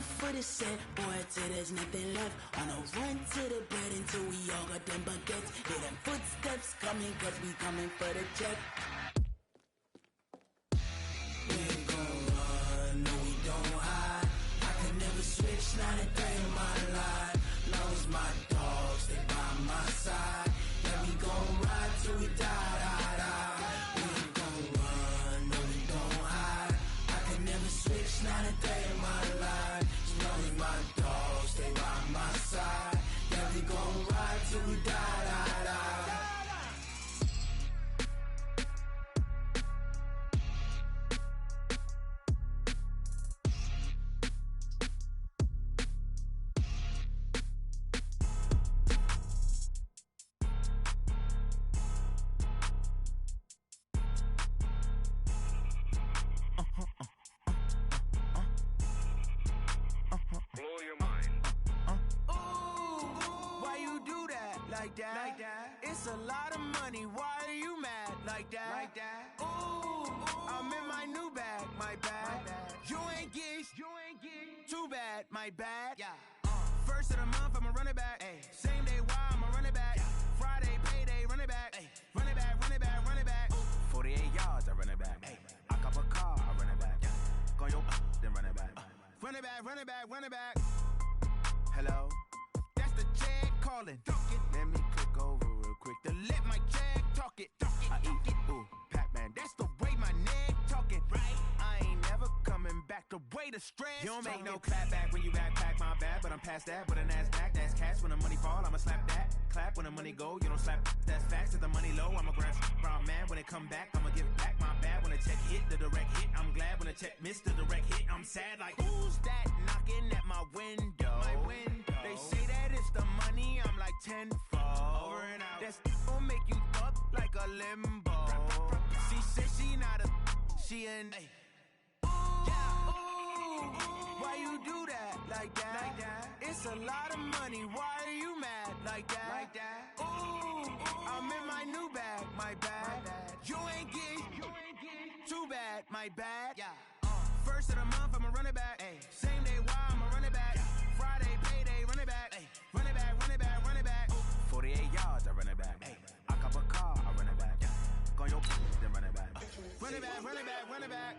for the set, boy, till there's nothing left. On a run to the bed until we all got them baguettes. Hear them footsteps coming, cause we coming for the check. We ain't gon' run, no we don't hide. I could never switch, not a day in my life. Long as my dogs stay by my side. Yeah, we gon' ride till we die, die, die. We ain't gon' run, no we don't hide. I could never switch, not a day in my life. As long as my dogs stay by my side. Yeah, we gon' ride till we die, die, die. Blow your mind. Why you do that? Like that? Like that? It's a lot of money. Why are you mad? Like that? Like that? Ooh, I'm in my new bag. My bad. You ain't get. Too bad. My bad. Yeah. First of the month, I'ma run it back. Ay. Same day, why I'ma run it back. Yeah. Friday, payday, run it back. Ay. Run it back, run it back, run it back. 48 yards, I run it back. Ay. I cop a car, I run it back. Yeah. Go yo, then run it back. Run it back, run it back, run it back. Hello? That's the Jag calling. Let me click over real quick to let my Jag talk it. I eat it, ooh, Pac-Man. That's the way my neck talking. Right? I ain't never coming back the way the stress. You don't make no clap back when you backpack, my bad, but I'm past that. With a NASDAQ, that's cash. When the money fall, I'ma slap that. Clap when the money go, you don't slap. That's facts. If the money low, I'ma grab brown man. When it come back, I'ma give it back. My bad when the check hit, the direct hit. I'm glad when the check missed the direct hit. I'm sad like, who's that knocking at my window? My window. They say that it's the money, I'm like tenfold. Over and out. That's gon' make you up like a limbo. She said she not a, she an. Why you do that? Like that? Like that? It's a lot of money. Why are you mad? Like that? Like that? Ooh, I'm in my new bag. My bad. You ain't get. Too bad. My bad. Yeah. First of the month, I'ma run it back. Ay. Same day, why I'ma run it back. Friday, payday, run it back. Ay. Run it back, run it back, run it back. 48 yards, I run it back. Ay. I cop a car, I run it back. Go yo, then run it back. Run it back, run it back, run it back.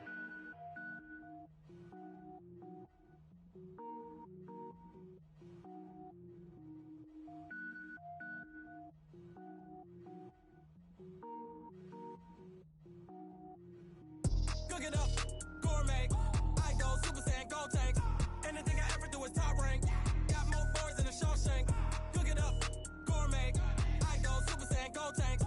Cook it up, gourmet. I go Super Saiyan, gold tank. Anything I ever do is top rank. Got more boys than a Shawshank. Cook it up, gourmet. I go Super Saiyan, gold tank.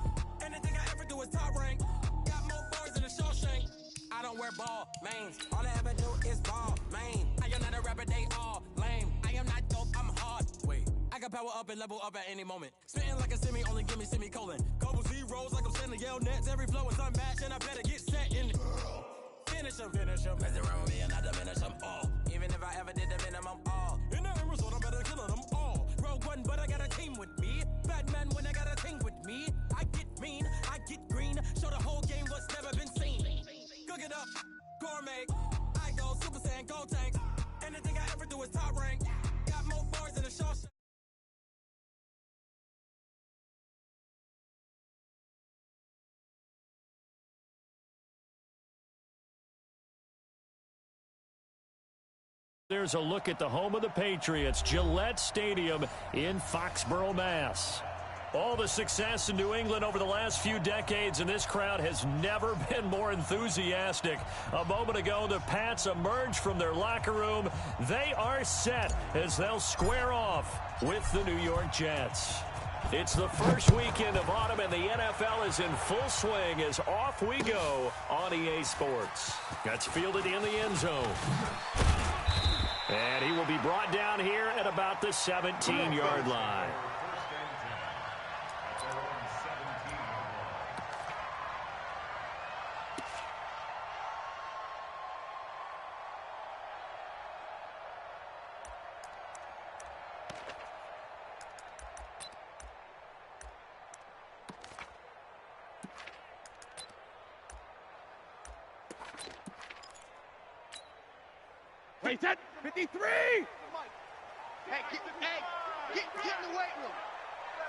Anything I ever do is top rank. Got more boys than a Shawshank. I don't wear ball mains. All I ever do is ball main. I am not a rapper, they all lame. I am not dope, I'm hard. Wait, I can power up and level up at any moment. Spitting like a semi, only give me semicolon. Couple zeros like I'm sending yell nets. Every flow is unmatched and I better get set in. Finish them. Mess around with me and I diminish them all. Even if I ever did the minimum all. In the end result, I'm better killing them all. Rogue One, but I got a team with me. Batman when I got a thing with me. I get mean, I get green. Show the whole game what's never been seen. Cook it up, gourmet. I go Super Saiyan, gold tank. Anything I ever do is top rank. Got more bars than a Shawshank. There's a look at the home of the Patriots, Gillette Stadium in Foxborough, Mass. All the success in New England over the last few decades, and this crowd has never been more enthusiastic. A moment ago, the Pats emerged from their locker room. They are set as they'll square off with the New York Jets. It's the first weekend of autumn, and the NFL is in full swing as off we go on EA Sports. That's fielded in the end zone. And he will be brought down here at about the 17-yard line. Wait, set. 53. Hey, get in the weight room.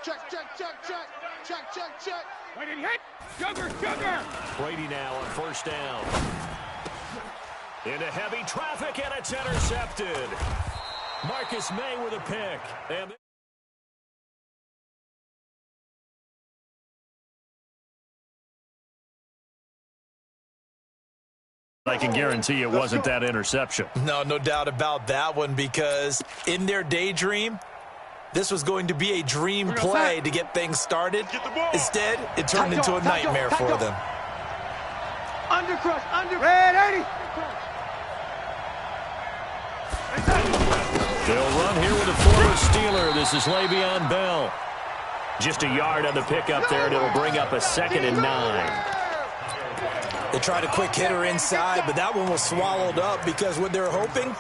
Check. Wait, did he hit? Sugar. Brady now on first down. Into heavy traffic, and it's intercepted. Marcus May with a pick. And I can guarantee it wasn't that interception. No doubt about that one, because in their daydream, this was going to be a dream play to get things started. Instead, it turned into a nightmare for them. Red 80. They'll run here with a former Steeler. This is Le'Veon Bell. Just a yard on the pickup there, and it'll bring up a 2nd and 9. They tried a quick hitter inside, but that one was swallowed up because what they're hoping,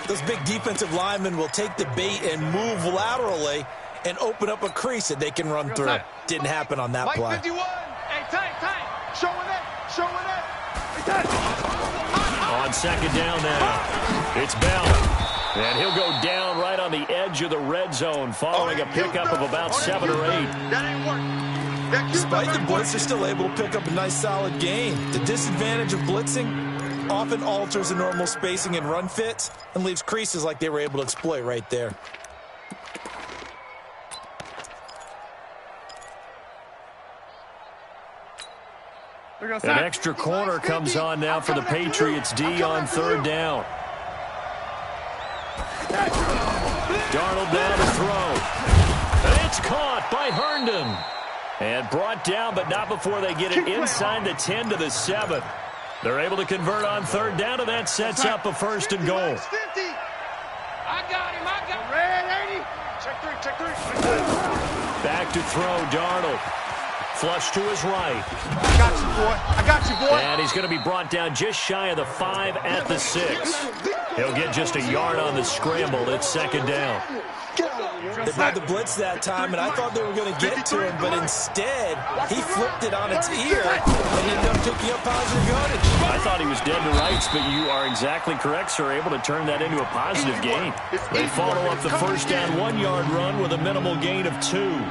those big defensive linemen will take the bait and move laterally and open up a crease that they can run through. Didn't happen on that play. 51. Hey, tight. Showing it. On 2nd down now, it's Bell. And he'll go down right on the edge of the red zone following a pickup of about 7 or 8. That ain't working. Despite the blitz, they're still able to pick up a nice, solid gain. The disadvantage of blitzing often alters the normal spacing and run fits and leaves creases like they were able to exploit right there. An extra corner comes on now for the Patriots D on 3rd down. Darnold down to throw. And it's caught by Herndon. And brought down, but not before they get it inside the 10 to the 7. They're able to convert on 3rd down, and that sets up a 1st and goal. I got him. Red 80. Check 3. Back to throw, Darnold. Flush to his right. I got you, boy. And he's going to be brought down just shy of the 5 at the 6. He'll get just a yard on the scramble. It's 2nd down. They tried the blitz that time, and I thought they were going to get to him, but instead, he flipped it on its ear and ended up picking up positive yardage. I thought he was dead to rights, but you are exactly correct, sir. Able to turn that into a positive gain. They follow up the 1st down 1-yard run with a minimal gain of 2.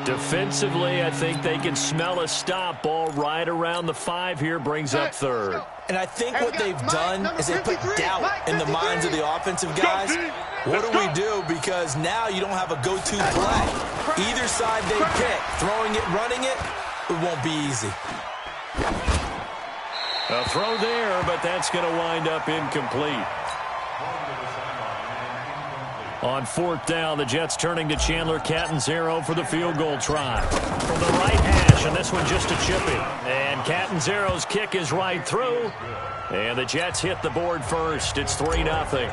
Defensively, I think they can smell a stop. Ball right around the 5 here, brings up 3rd. And I think what they've done is they put doubt in the minds of the offensive guys. What do we do? Because now you don't have a go-to play. Either side they pick, throwing it, running it, it won't be easy. A throw there, but that's going to wind up incomplete. On 4th down, the Jets turning to Chandler Catanzaro for the field goal try. From the right hash, and this one just a chippy. And Catanzaro's kick is right through. And the Jets hit the board first. It's 3-0.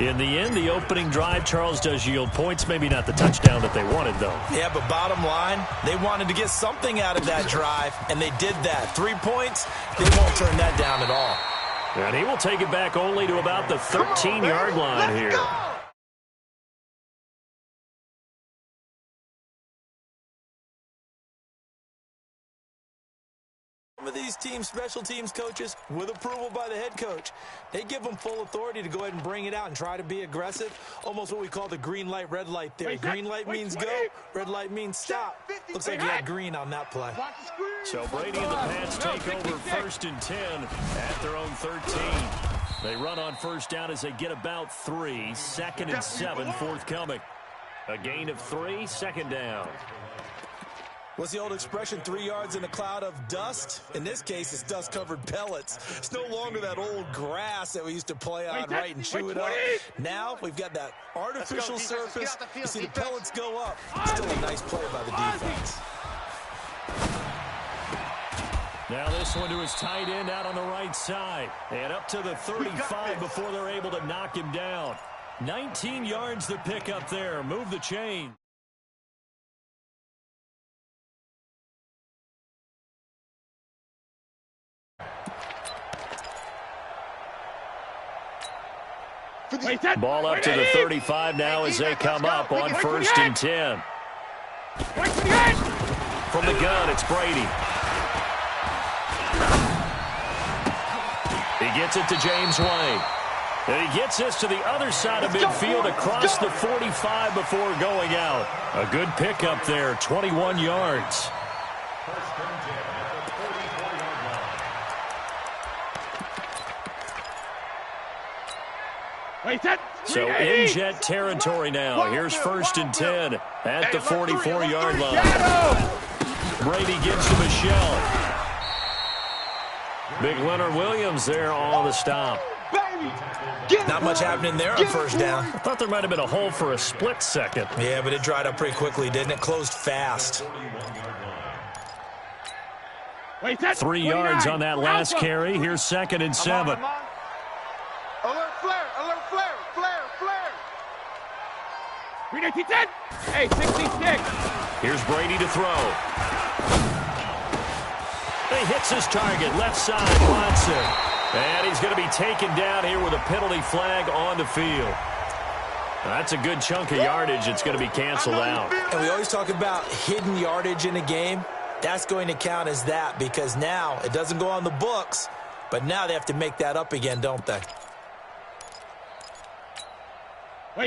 In the end, the opening drive, Charles, does yield points. Maybe not the touchdown that they wanted, though. Yeah, but bottom line, they wanted to get something out of that drive, and they did that. 3 points, they won't turn that down at all. And he will take it back only to about the 13-yard line here. Some of these teams, special teams coaches, with approval by the head coach, they give them full authority to go ahead and bring it out and try to be aggressive. Almost what we call the green light, red light theory. Green light means go, red light means stop. Looks like you had green on that play. So Brady and the Pats take over 1st and 10 at their own 13. They run on 1st down as they get about 3. 2nd and 7 forthcoming. A gain of 3, 2nd down. What's the old expression, 3 yards in a cloud of dust? In this case, it's dust-covered pellets. It's no longer that old grass that we used to play on, right, and chew it up. Now, we've got that artificial surface. You see the pellets go up. Still a nice play by the defense. Now this one to his tight end out on the right side. And up to the 35 before they're able to knock him down. 19 yards to pick up there. Move the chain. Ball up to the 35 now as they come up on 1st and 10. From the gun, it's Brady. He gets it to James White. And he gets this to the other side of midfield across the 45 before going out. A good pickup there, 21 yards. So in Jet territory now. Here's 1st and 10 at the 44-yard line. Brady gives to Michelle. Big Leonard Williams there on the stop. Not much happening there on 1st down. I thought there might have been a hole for a split second. Yeah, but it dried up pretty quickly, didn't it? Closed fast. 3 yards on that last carry. Here's 2nd and 7. Alert flare, alert flare, flare, flare. 3-10. Hey, 66. Here's Brady to throw. He hits his target, left side, Watson. And he's going to be taken down here with a penalty flag on the field. That's a good chunk of yardage. It's going to be canceled out. And we always talk about hidden yardage in a game. That's going to count as that because now it doesn't go on the books, but now they have to make that up again, don't they?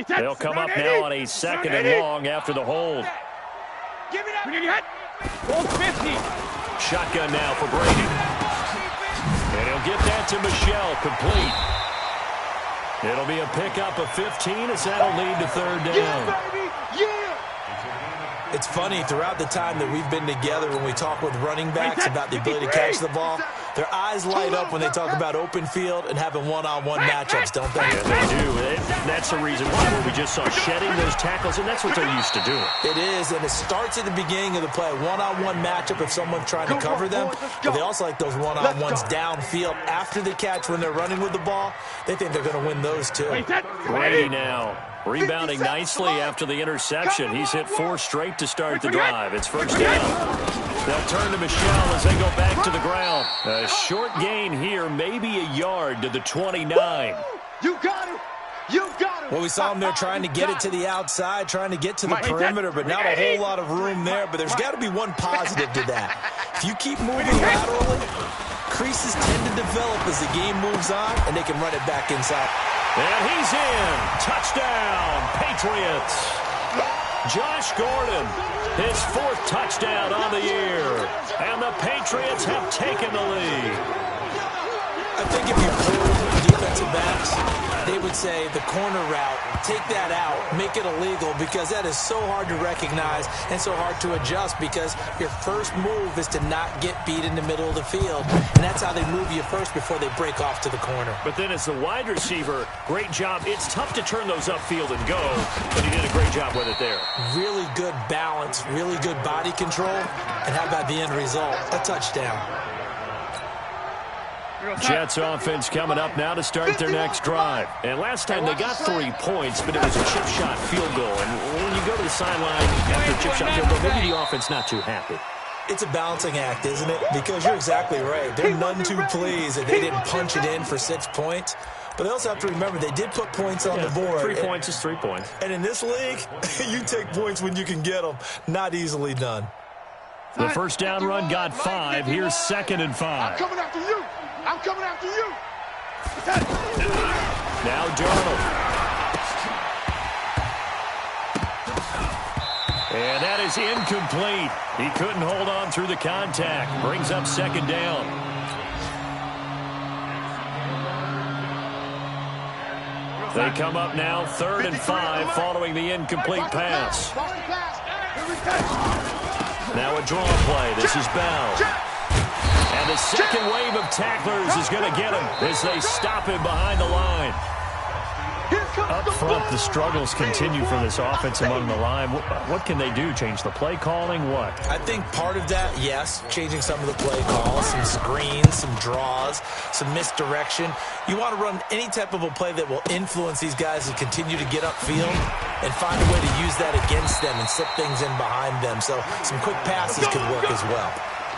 They'll come up now on a 2nd and long after the hold. Give it up. Hold 50. Shotgun now for Brady. And he'll get that to Michelle, complete. It'll be a pickup of 15 as that'll lead to 3rd down. Yeah, baby, yeah. It's funny, throughout the time that we've been together when we talk with running backs about the ability to catch the ball, their eyes light up when they talk about open field and having one-on-one matchups, don't they? Yeah, they do. That's the reason why we just saw shedding those tackles, and that's what they're used to doing. It is, and it starts at the beginning of the play. One-on-one matchup if someone's trying to cover them, but they also like those one-on-ones downfield after the catch when they're running with the ball. They think they're going to win those too. Brady now rebounding nicely after the interception. He's hit 4 straight to start the drive. It's 1st down. They'll turn to Michelle as they go back to the ground. A short gain here, maybe a yard to the 29. You got him. You got him. Well, we saw him there trying to get it to the outside, trying to get to the perimeter, but not a whole lot of room there. But there's got to be one positive to that. If you keep moving laterally, creases tend to develop as the game moves on, and they can run it back inside. And he's in. Touchdown, Patriots. Josh Gordon, his 4th touchdown on the year. And the Patriots have taken the lead. I think if you pull defensive backs, they would say the corner route, take that out, make it illegal, because that is so hard to recognize and so hard to adjust because your first move is to not get beat in the middle of the field. And that's how they move you first before they break off to the corner. But then as the wide receiver, great job. It's tough to turn those upfield and go, but he did a great job with it there. Really good balance, really good body control, and how about the end result? A touchdown. Jets offense coming up now to start their next drive. And last time they got 3 points, but it was a chip shot field goal. And when you go to the sideline after a chip shot field goal, maybe the offense not too happy. It's a balancing act, isn't it? Because you're exactly right. They're none too pleased that they didn't punch it in for 6 points. But they also have to remember they did put points on the board. 3 points is 3 points. And in this league, you take points when you can get them. Not easily done. The 1st down run got 5. Here's 2nd and 5. I'm coming after you. I'm coming after you. Now Darnold. And that is incomplete. He couldn't hold on through the contact. Brings up 2nd down. They come up now 3rd and 5 following the incomplete pass. Now a draw play. This is Bell. And the second wave of tacklers is going to get him as they stop him behind the line. Up front, the struggles continue for this offense among the line. What can they do? Change the play calling? What? I think part of that, yes, changing some of the play calls, some screens, some draws, some misdirection. You want to run any type of a play that will influence these guys to continue to get upfield and find a way to use that against them and slip things in behind them. So some quick passes could work as well.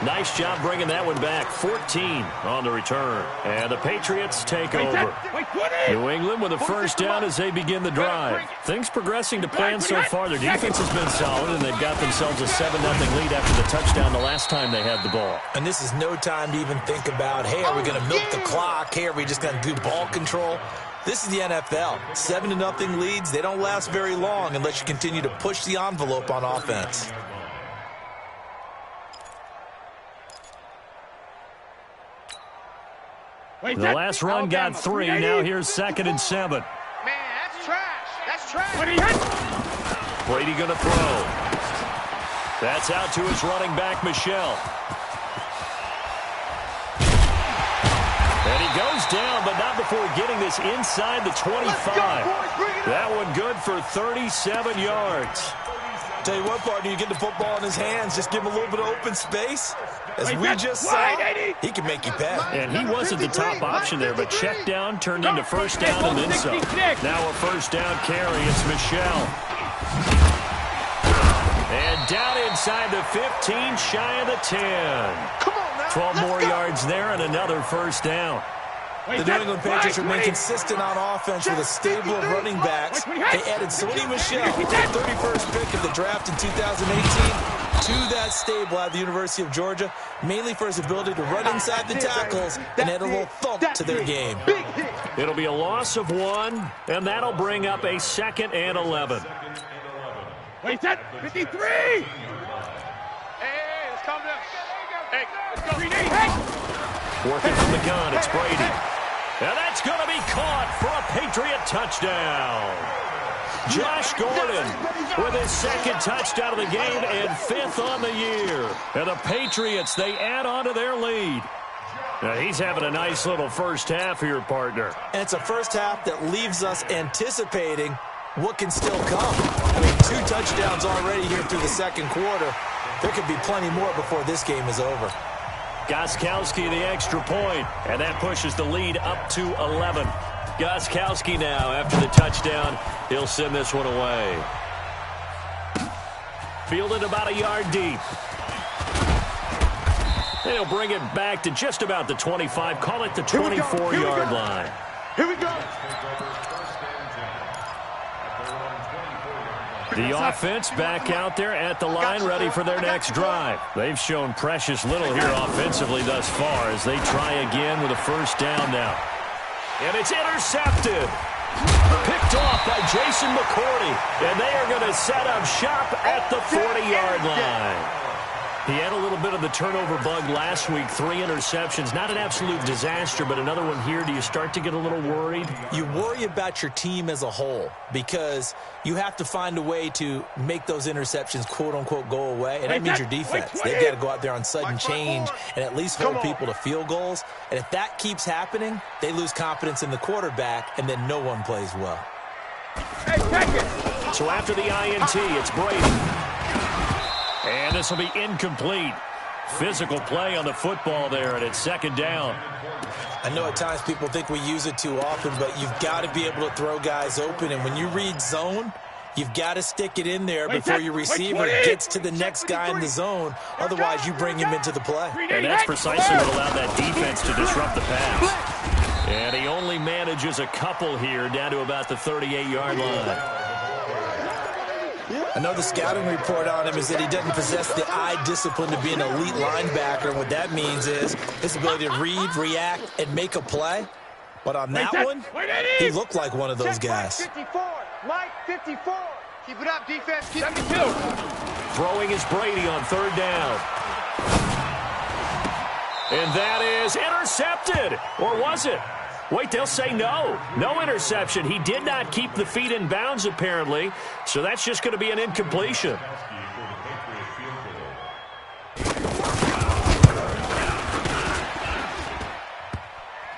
Nice job bringing that one back. 14 on the return. And the Patriots take over. New England with a 1st down as they begin the drive. Things progressing to plan so far. Their defense has been solid, and they've got themselves a 7-0 lead after the touchdown the last time they had the ball. And this is no time to even think about, hey, are we going to milk the clock? Hey, are we just going to do ball control? This is the NFL. 7-0 leads, they don't last very long unless you continue to push the envelope on offense. The last run got 3. Now here's 2nd and 7. Man, that's trash. That's trash. Brady going to throw. That's out to his running back, Michelle. And he goes down, but not before getting this inside the 25. That one good for 37 yards. Tell you what, partner, you get the football in his hands, just give him a little bit of open space. As we just saw, he can make you pay. And he wasn't the top option there, but check down turned into first down and then some. Now a first down carry. It's Michelle. And down inside the 15, shy of the 10. 12 more yards there and another first down. The New England Patriots remain consistent on offense with a stable of running backs. They added Sony Michel, the 31st pick of the draft in 2018, to that stable at the University of Georgia, mainly for his ability to run inside the tackles and add a little thump to their game. It'll be a loss of 1, and that'll bring up a 2nd and 11. Wait, that 53! Hey, let's calm down. Hey, let's go. Hey! Working from the gun, it's Brady. And that's going to be caught for a Patriot touchdown. Josh Gordon with his 2nd touchdown of the game and 5th on the year. And the Patriots, they add on to their lead. Now, he's having a nice little first half here, partner. And it's a first half that leaves us anticipating what can still come. I mean, 2 touchdowns already here through the second quarter. There could be plenty more before this game is over. Gostkowski the extra point, and that pushes the lead up to 11. Gostkowski now, after the touchdown, he'll send this one away. Fielded about a yard deep. And he'll bring it back to just about the 25, call it the 24-yard line. Here we go. The offense back out there at the line, ready for their next drive. They've shown precious little here offensively thus far as they try again with a first down now. And it's intercepted. Picked off by Jason McCourty. And they are going to set up shop at the 40-yard line. He had a little bit of the turnover bug last week, 3 interceptions. Not an absolute disaster, but another one here. Do you start to get a little worried? You worry about your team as a whole because you have to find a way to make those interceptions, quote-unquote, go away. And that means your defense. They've got to go out there on sudden change and at least hold people to field goals. And if that keeps happening, they lose confidence in the quarterback, and then no one plays well. So after the INT, it's Brady. And this will be incomplete. Physical play on the football there, and it's 2nd down. I know at times people think we use it too often, but you've got to be able to throw guys open. And when you read zone, you've got to stick it in there before your receiver gets to the next guy in the zone. Otherwise, you bring him into the play. And that's precisely what allowed that defense to disrupt the pass. And he only manages a couple here down to about the 38-yard line. I know the scouting report on him is that he doesn't possess the eye discipline to be an elite linebacker. And what that means is his ability to read, react, and make a play. But on that one, he looked like one of those guys. 54. Mike 54. Keep it up, defense. Keep 72. Throwing is Brady on 3rd down. And that is intercepted. Or was it? Wait, they'll say no. No interception. He did not keep the feet in bounds, apparently. So that's just going to be an incompletion.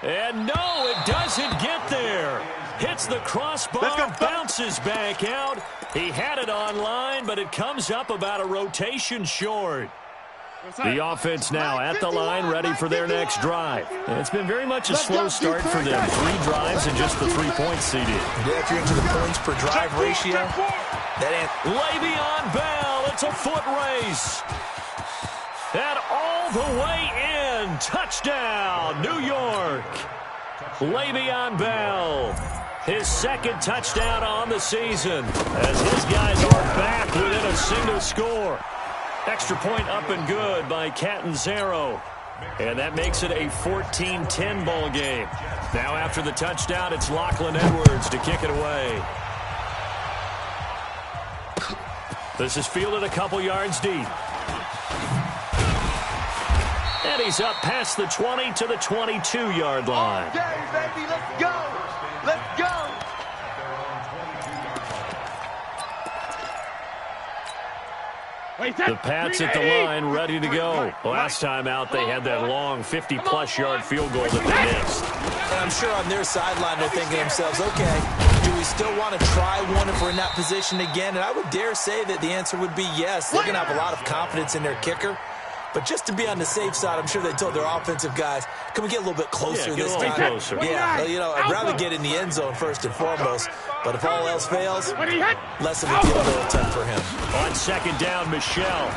And no, it doesn't get there. Hits the crossbar, bounces back out. He had it online, but it comes up about a rotation short. The offense now at the line, ready for their next drive. And it's been very much a slow start for them. 3 drives and just the 3 points seeded. Yeah, if you're into the points per drive ratio, that ain't... Le'Veon Bell, it's a foot race. And all the way in. Touchdown, New York. Le'Veon Bell, his 2nd touchdown on the season as his guys are back within a single score. Extra point up and good by Catanzaro. And that makes it a 14-10 ball game. Now after the touchdown, it's Lachlan Edwards to kick it away. This is fielded a couple yards deep. And he's up past the 20 to the 22-yard line. Okay, baby, let's go. Let's go. The Pats at the line, ready to go. Last time out, they had that long 50-plus yard field goal that they missed. And I'm sure on their sideline, they're thinking to themselves, okay, do we still want to try one if we're in that position again? And I would dare say that the answer would be yes. They're going to have a lot of confidence in their kicker. But just to be on the safe side, I'm sure they told their offensive guys, can we get a little bit closer this time? Closer. Yeah, you know, I'd rather get in the end zone first and foremost. But if all else fails, less of a field goal attempt for him. On second down, Michelle.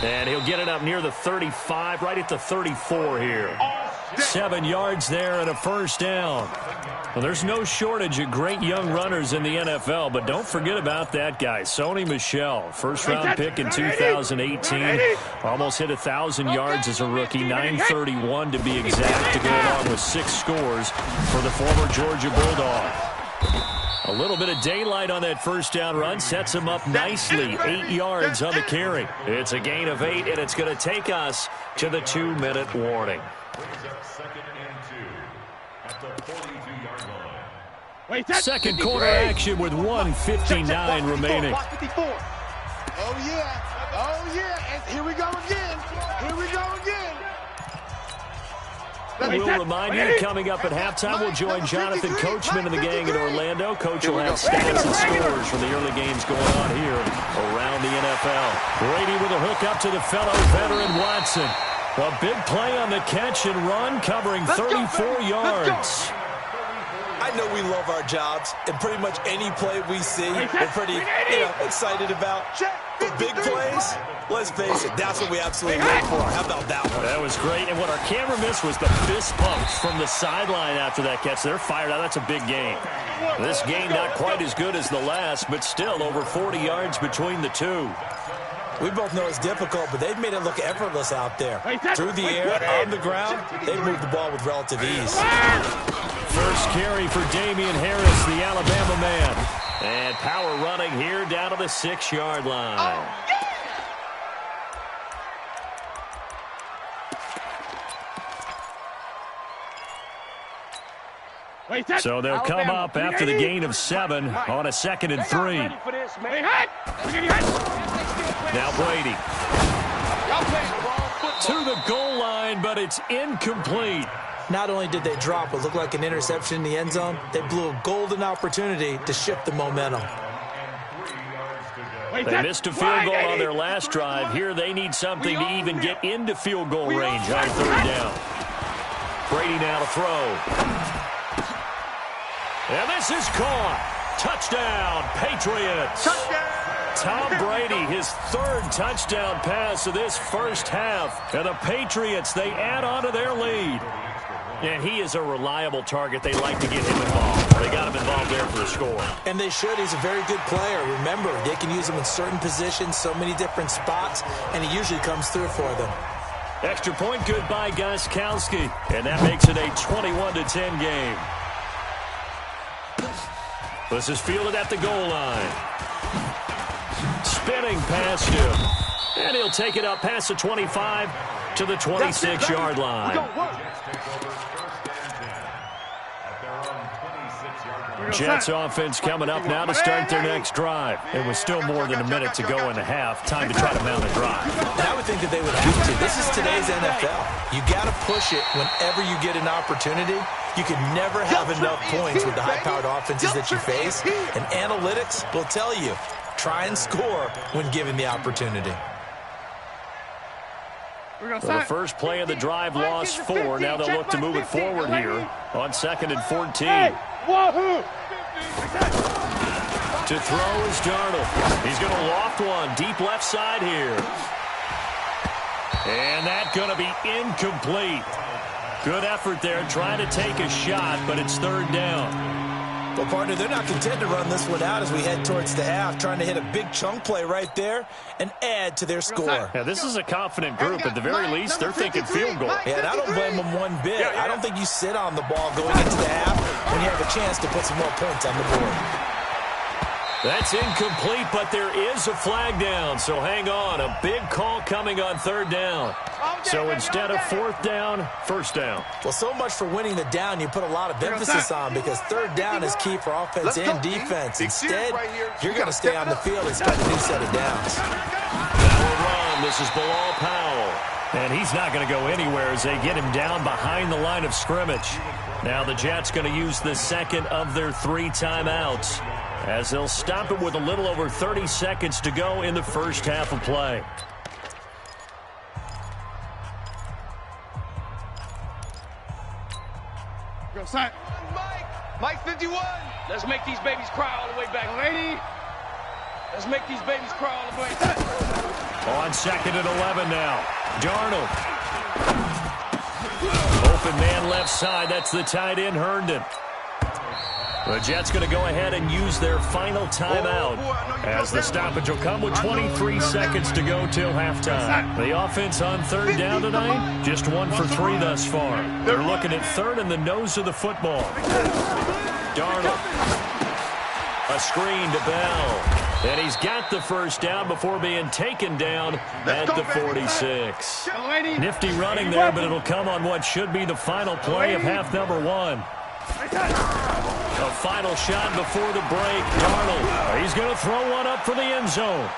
And he'll get it up near the 35, right at the 34 here. 7 yards there and a first down. Well, there's no shortage of great young runners in the NFL, but don't forget about that guy, Sony Michel. First-round pick in 2018. Almost hit 1,000 yards as a rookie, 931 to be exact, to go along with 6 scores for the former Georgia Bulldog. A little bit of daylight on that first down run sets him up nicely. 8 yards on the carry. It's a gain of 8, and it's going to take us to the 2-minute warning. Second quarter action with 1:59 remaining. Oh, yeah. Oh, yeah. And here we go again. Here we go again. We'll remind you, coming up at halftime, we'll join Jonathan Coachman and the gang in Orlando. Coach will have stats and scores from the early games going on here around the NFL. Brady with a hook up to the fellow veteran Watson. A big play on the catch and run, covering 34 yards. I know we love our jobs, and pretty much any play we see, we're pretty, excited about. But big plays, let's face it, that's what we absolutely look for. How about that one? That was great, and what our camera missed was the fist pumps from the sideline after that catch. They're fired out. That's a big game. This game not quite as good as the last, but still over 40 yards between the two. We both know it's difficult, but they've made it look effortless out there. Through the air, on the ground, they've moved the ball with relative ease. First carry for Damian Harris, the Alabama man. And power running here down to the 6-yard line. So they'll come up after the gain of 7 on a 2nd and 3. Now Brady. To the goal line, but it's incomplete. Not only did they drop what looked like an interception in the end zone, they blew a golden opportunity to shift the momentum. They missed a field goal on their last drive. Here they need something to even get into field goal range on 3rd down. Brady now to throw. And this is caught. Touchdown, Patriots. Tom Brady, his 3rd touchdown pass of this first half. And the Patriots, they add on to their lead. And he is a reliable target. They like to get him involved. They got him involved there for a score. And they should. He's a very good player. Remember, they can use him in certain positions, so many different spots, and he usually comes through for them. Extra point good by Gostkowski. And that makes it a 21-10 game. This is fielded at the goal line. Spinning past him. And he'll take it up past the 25 to the 26-yard line. Jets offense coming up now to start their next drive. It was still more than a minute to go in the half. Time to try to mount a drive. And I would think that they would have to. This is today's NFL. You got to push it whenever you get an opportunity. You can never have enough points with the high-powered offenses that you face. And analytics will tell you, try and score when given the opportunity. Well, the first play of the drive lost 4. Now they'll look to move it forward here on 2nd and 14. To throw is Darnold. He's going to loft one deep left side here. And that's going to be incomplete. Good effort there trying to take a shot, but it's 3rd down. Well, partner, they're not content to run this one out as we head towards the half, trying to hit a big chunk play right there and add to their score. Yeah, this is a confident group. At the very least, they're thinking field goal. Yeah, and I don't blame them one bit. I don't think you sit on the ball going into the half when you have a chance to put some more points on the board. That's incomplete, but there is a flag down, so hang on. A big call coming on third down. So instead of fourth down, first down. Well, so much for winning the down you put a lot of emphasis on because third down is key for offense and defense. Instead, you're going to stay on the field and start a new set of downs. Now we'll run. This is Bilal Powell. And he's not going to go anywhere as they get him down behind the line of scrimmage. Now the Jets going to use the second of their 3 timeouts as they'll stop it with a little over 30 seconds to go in the first half of play. Go, son. Mike 51. Let's make these babies cry all the way back. Ready? Let's make these babies cry all the way back. On second and 11 now. Darnold. Open man left side. That's the tight end, Herndon. The Jets going to go ahead and use their final timeout as the stoppage will come with 23 seconds to go till halftime. The offense on third down tonight, just 1 for 3 thus far. They're looking at third and the nose of the football. Darnold. A screen to Bell. And he's got the first down before being taken down at the 46. Nifty running there, but it'll come on what should be the final play of half number 1. A final shot before the break. Darnold. He's going to throw one up for the end zone.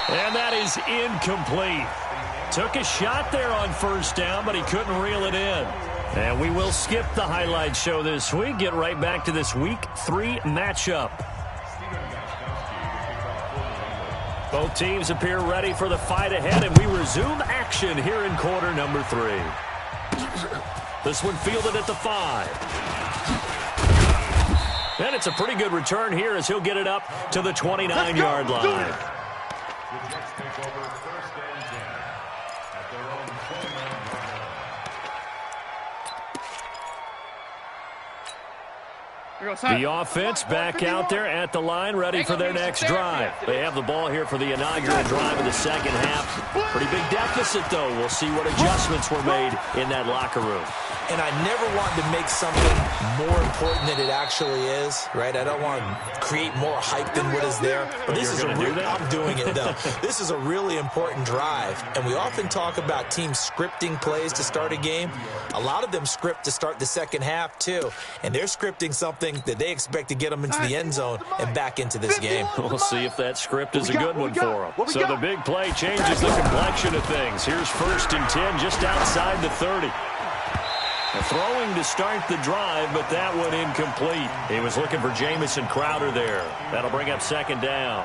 And that is incomplete. Took a shot there on first down, but he couldn't reel it in. And we will skip the highlight show this week. Get right back to this Week 3 matchup. Both teams appear ready for the fight ahead, and we resume action here in quarter number 3. This one fielded at the 5. And it's a pretty good return here as he'll get it up to the 29-yard line. The offense back out there at the line, ready for their next drive. They have the ball here for the inaugural drive of the second half. Pretty big deficit, though. We'll see what adjustments were made in that locker room. And I never want to make something more important than it actually is, right? I don't want to create more hype than what is there. But this is I'm doing it, though. This is a really important drive. And we often talk about teams scripting plays to start a game. A lot of them script to start the second half, too. And they're scripting something that they expect to get them into the end zone and back into this game. We'll see if that script is a good one for them. So the big play changes the complexion of things. Here's 1st and 10 just outside the 30. Throwing to start the drive, but that one incomplete. He was looking for Jamison Crowder there. That'll bring up second down.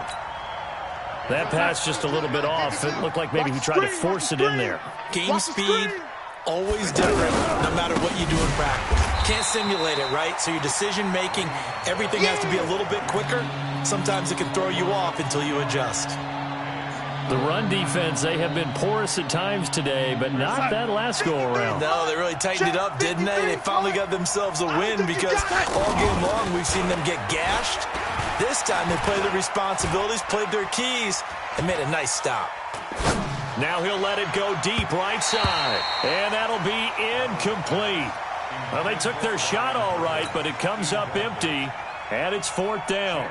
That pass just a little bit off. It looked like maybe he tried to force it in there. Game speed, always different, no matter what you do in practice. Can't simulate it, right? So your decision-making, everything has to be a little bit quicker. Sometimes it can throw you off until you adjust. The run defense, they have been porous at times today, but not that last go-around. No, they really tightened it up, didn't they? They finally got themselves a win because all game long we've seen them get gashed. This time they played their responsibilities, played their keys, and made a nice stop. Now he'll let it go deep right side, and that'll be incomplete. Well, they took their shot all right, but it comes up empty, and it's 4th down.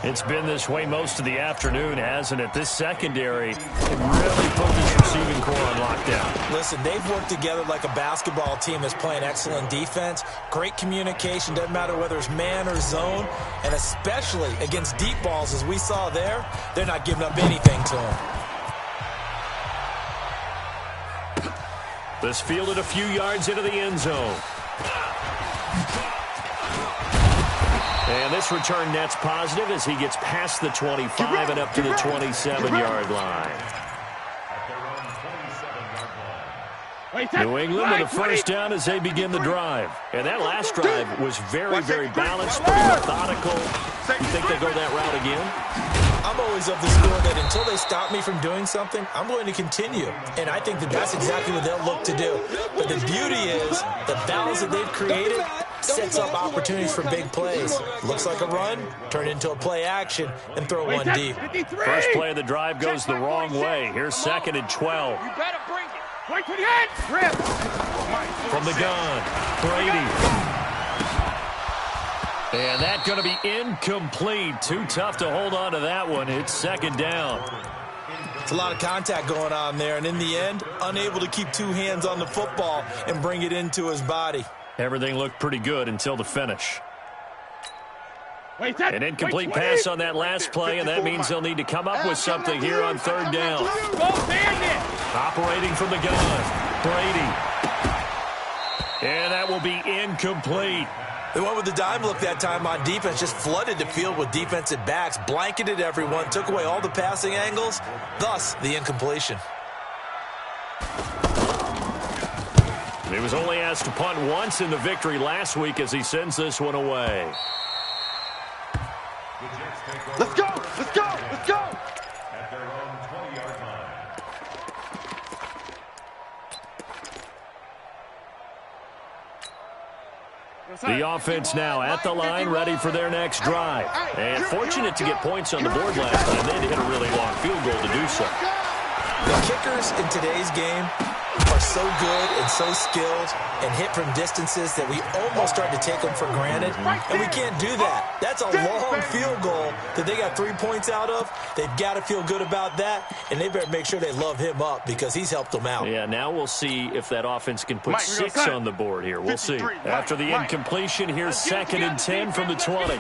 It's been this way most of the afternoon, hasn't it? This secondary can really put this receiving core on lockdown. Listen, they've worked together like a basketball team that's playing excellent defense. Great communication, doesn't matter whether it's man or zone. And especially against deep balls, as we saw there, they're not giving up anything to them. This fielded a few yards into the end zone. And this return net's positive as he gets past the 25 and up to the 27-yard line. New England with a first down as they begin the drive. And that last drive was very, very balanced, pretty methodical. You think they go that route again? I'm always of the score that until they stop me from doing something, I'm going to continue. And I think that that's exactly what they'll look to do. But the beauty is the balance that they've created, sets up opportunities for big plays. Looks like a run, turn into a play action, and throw one deep. First play of the drive goes the wrong way. Here's 2nd and 12. You better bring it. Right to the end. Rip. From the gun, Brady. And that's going to be incomplete. Too tough to hold on to that one. It's 2nd down. It's a lot of contact going on there, and in the end, unable to keep 2 hands on the football and bring it into his body. Everything looked pretty good until the finish. An incomplete pass on that last play, and that means they'll need to come up with something here on 3rd down. Operating from the gun, Brady. And that will be incomplete. They went with the dime look that time on defense, just flooded the field with defensive backs, blanketed everyone, took away all the passing angles, thus the incompletion. He was only asked to punt once in the victory last week as he sends this one away. Let's go! Let's go! Let's go! At their own 20-yard line. The offense now at the line, ready for their next drive. And fortunate to get points on the board last time. They had to hit a really long field goal to do so. The kickers in today's game are so good and so skilled and hit from distances that we almost start to take them for granted, and we can't do that. That's a long field goal that they got 3 points out of. They've got to feel good about that, and they better make sure they love him up because he's helped them out. Yeah, now we'll see if that offense can put 6 on the board here. We'll see. After the incompletion, here's 2nd and 10 from the 20.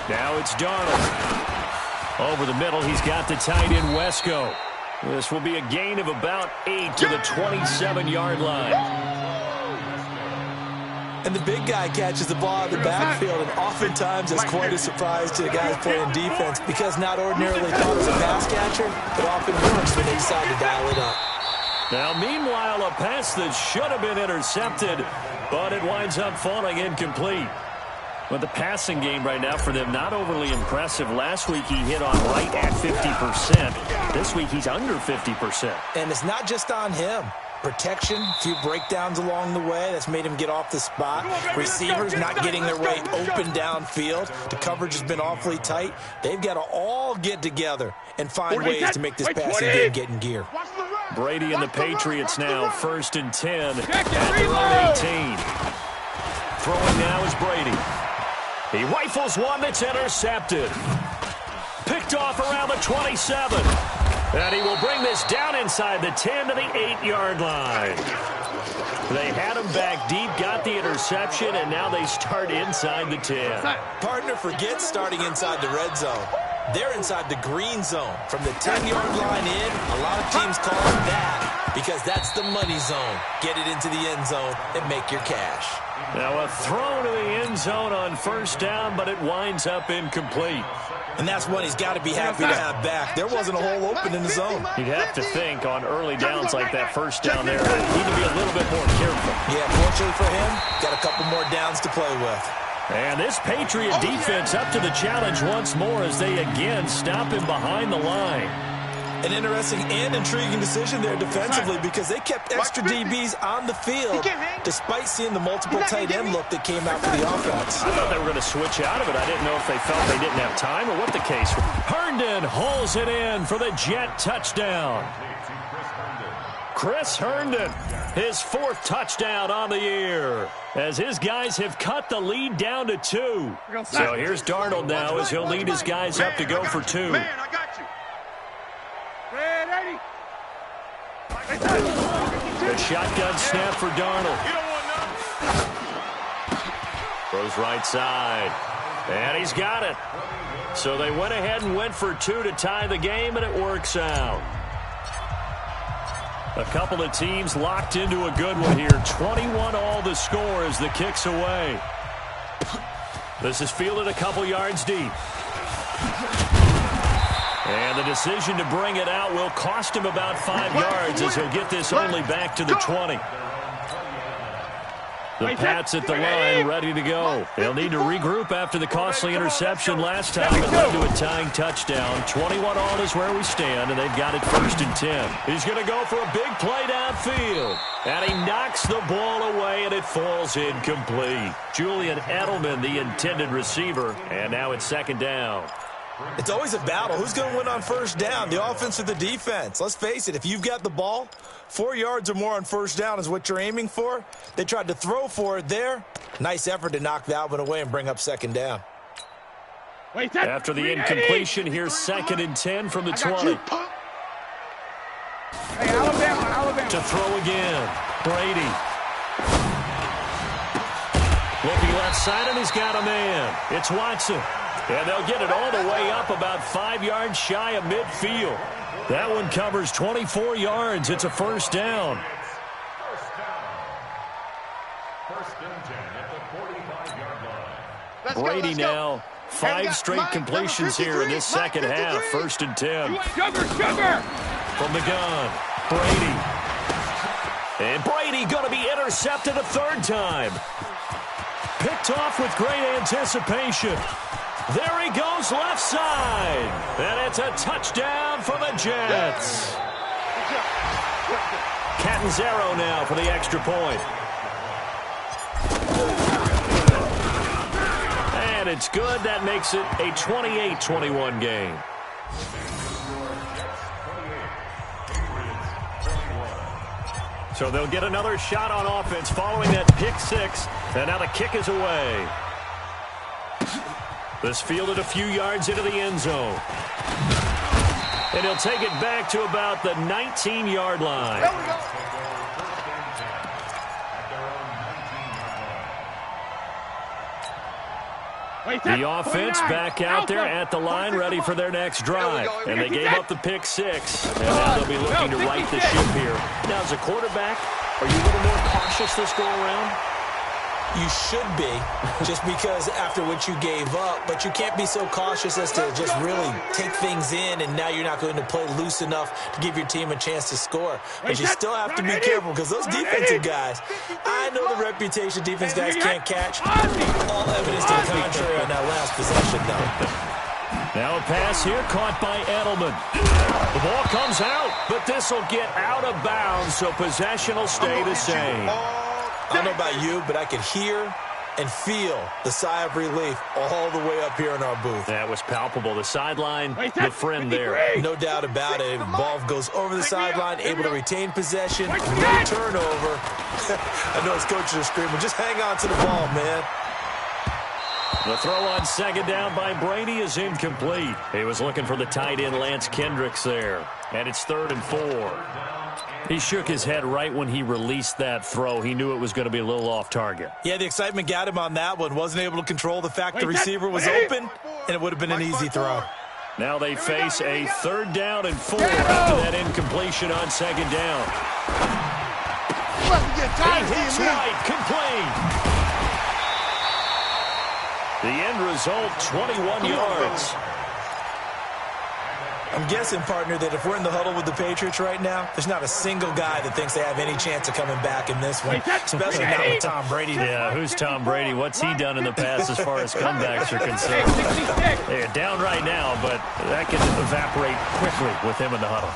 Now it's Darnold. Over the middle, he's got the tight end Wesco. This will be a gain of about 8 to the 27-yard line. And the big guy catches the ball in the backfield, and oftentimes it's quite a surprise to the guys playing defense because not ordinarily thought as a pass catcher, but often works when they decide to dial it up. Now, meanwhile, a pass that should have been intercepted, but it winds up falling incomplete. But the passing game right now for them, not overly impressive. Last week he hit on right at 50%. This week he's under 50%. And it's not just on him. Protection, a few breakdowns along the way. That's made him get off the spot. Receivers not getting their way open downfield. The coverage has been awfully tight. They've got to all get together and find ways to make this passing game get in gear. Brady and the Patriots now 1st and 10 at their own 18. Throwing now is Brady. He rifles one that's intercepted. Picked off around the 27. And he will bring this down inside the 10 to the 8-yard line. They had him back deep, got the interception, and now they start inside the 10. Partner forgets starting inside the red zone. They're inside the green zone. From the 10-yard line in, a lot of teams call it that because that's the money zone. Get it into the end zone and make your cash. Now a throw to the end zone on 1st down, but it winds up incomplete. And that's one he's got to be happy to have back. There wasn't a hole open in the zone. You'd have to think on early downs like that 1st down there, they need to be a little bit more careful. Yeah, fortunately for him, got a couple more downs to play with. And this Patriot defense up to the challenge once more as they again stop him behind the line. An interesting and intriguing decision there defensively because they kept extra DBs on the field despite seeing the multiple tight end look that came out for the offense. I thought they were going to switch out of it. I didn't know if they felt they didn't have time or what the case was. Herndon hauls it in for the Jet touchdown. Chris Herndon, his 4th touchdown on the year, as his guys have cut the lead down to 2. So here's Darnold now as he'll lead his guys up to go for 2. Man, I got you. Ready? Good shotgun snap for Darnold. You don't want none. Throws right side. And he's got it. So they went ahead and went for 2 to tie the game, and it works out. A couple of teams locked into a good one here. 21 all the score as the kick's away. This is fielded a couple yards deep. And the decision to bring it out will cost him about 5 yards as he'll get this only back to the 20. The Pats at the line, ready to go. They'll need to regroup after the costly interception last time. It led to a tying touchdown. 21-all is where we stand, and they've got it 1st and 10. He's going to go for a big play downfield. And he knocks the ball away, and it falls incomplete. Julian Edelman, the intended receiver, and now it's 2nd down. It's always a battle. Who's going to win on 1st down, the offense or the defense? Let's face it, if you've got the ball, 4 yards or more on 1st down is what you're aiming for. They tried to throw for it there. Nice effort to knock that one away and bring up 2nd down. After the incompletion, here's 2nd and 10 from the 20. Hey, Alabama. To throw again. Brady. Looking left side, and he's got a man. It's Watson. And they'll get it all the way up about 5 yards shy of midfield. That one covers 24 yards. It's a 1st down. 1st and 10 at the 45-yard line. Brady now, 5 straight completions here in this second half. 1st and 10. Sugar! From the gun, Brady. And Brady going to be intercepted a 3rd time. Picked off with great anticipation. There he goes left side. And it's a touchdown for the Jets. Catanzaro now for the extra point. And it's good. That makes it a 28-21 game. So they'll get another shot on offense following that pick 6. And now the kick is away. This fielded a few yards into the end zone. And he'll take it back to about the 19-yard line. There we go. The offense back out there at the line, ready for their next drive. And they gave up the pick 6. And now they'll be looking to right the ship here. Now, as a quarterback, are you a little more cautious this go-around? You should be, just because after what you gave up, but you can't be so cautious as to just really take things in, and now you're not going to play loose enough to give your team a chance to score. But you still have to be careful, because those defensive guys, I know the reputation defense guys can't catch. All evidence to the contrary on that last possession, though. Now a pass here caught by Edelman. The ball comes out, but this will get out of bounds, so possession will stay the same. I don't know about you, but I could hear and feel the sigh of relief all the way up here in our booth. That was palpable. The sideline, the friend there. No doubt about it. Ball goes over the sideline, able to retain possession, no turnover. I know his coaches are screaming, just hang on to the ball, man. The throw on 2nd down by Brady is incomplete. He was looking for the tight end Lance Kendricks there. And it's 3rd and 4. He shook his head right when he released that throw. He knew it was going to be a little off target. Yeah, the excitement got him on that one. Wasn't able to control the fact the receiver was open, and it would have been an easy throw. Now they face a 3rd down and 4 after that incompletion on 2nd down. He hits White, complete. The end result, 21 yards. I'm guessing, partner, that if we're in the huddle with the Patriots right now, there's not a single guy that thinks they have any chance of coming back in this one, especially not with Tom Brady. Yeah, who's Tom Brady? What's he done in the past as far as comebacks are concerned? They're down right now, but that can evaporate quickly with him in the huddle.